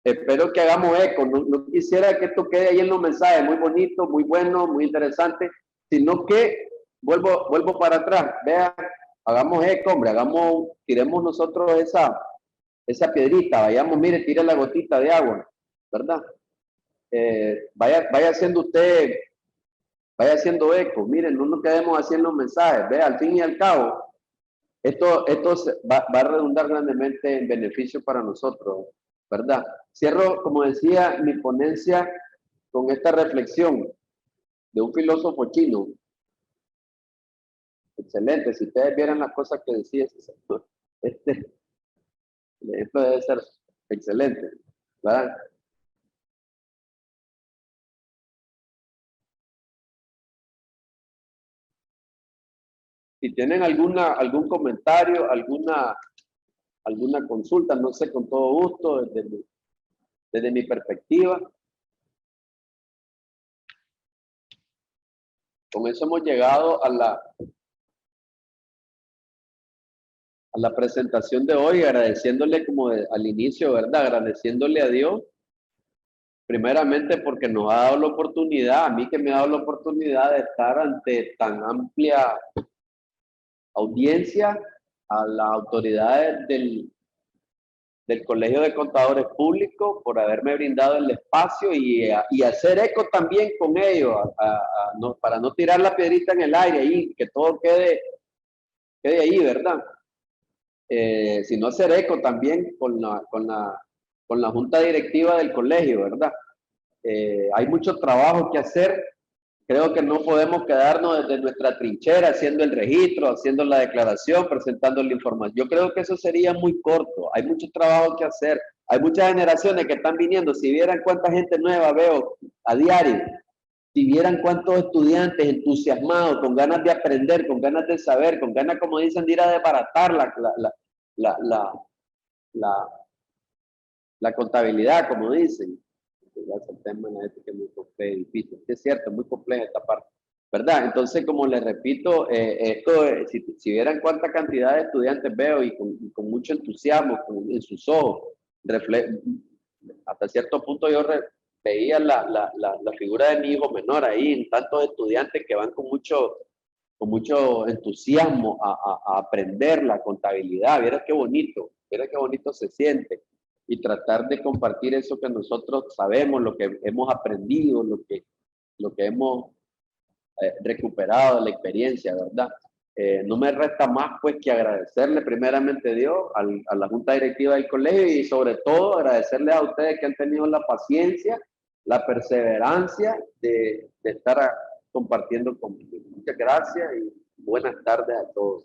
Espero que hagamos eco. No quisiera que esto quede ahí en los mensajes. Muy bonito, muy bueno, muy interesante. Sino que vuelvo para atrás. Vean, hagamos eco, hombre. Tiremos nosotros esa piedrita, vayamos, mire, tire la gotita de agua, ¿verdad? Vaya haciendo usted, vaya haciendo eco, miren, no nos quedemos haciendo mensajes, vea, al fin y al cabo, esto va a redundar grandemente en beneficio para nosotros, ¿verdad? Cierro, como decía, mi ponencia con esta reflexión de un filósofo chino. Excelente, si ustedes vieran las cosas que decía ese señor, esto debe ser excelente, ¿verdad? Si tienen algún comentario, alguna consulta, no sé, con todo gusto, desde mi perspectiva. Con eso hemos llegado a la presentación de hoy, agradeciéndole como al inicio, ¿verdad? Agradeciéndole a Dios, primeramente porque nos ha dado la oportunidad, a mí que me ha dado la oportunidad de estar ante tan amplia audiencia, a las autoridades del Colegio de Contadores Públicos por haberme brindado el espacio y hacer eco también con ellos, para no tirar la piedrita en el aire y que todo quede ahí, ¿verdad? Sino hacer eco también con la junta directiva del colegio, ¿verdad? Hay mucho trabajo que hacer. Creo que no podemos quedarnos desde nuestra trinchera haciendo el registro, haciendo la declaración, presentando la información. Yo creo que eso sería muy corto. Hay mucho trabajo que hacer. Hay muchas generaciones que están viniendo. Si vieran cuánta gente nueva veo a diario, si vieran cuántos estudiantes entusiasmados, con ganas de aprender, con ganas de saber, con ganas, como dicen, de ir a desbaratar la contabilidad, como dicen. El tema que es muy complejo, difícil. Es cierto, muy compleja esta parte, ¿verdad? Entonces, como les repito, si vieran cuánta cantidad de estudiantes veo y con mucho entusiasmo en sus ojos, hasta cierto punto yo veía la figura de mi hijo menor ahí, en tantos estudiantes que van con mucho entusiasmo a aprender la contabilidad. Viera qué bonito se siente. Y tratar de compartir eso que nosotros sabemos, lo que hemos aprendido, lo que hemos recuperado de la experiencia, ¿verdad? No me resta más pues que agradecerle primeramente a Dios, a la junta directiva del colegio y sobre todo agradecerle a ustedes que han tenido la paciencia, la perseverancia de estar compartiendo conmigo. Muchas gracias y buenas tardes a todos.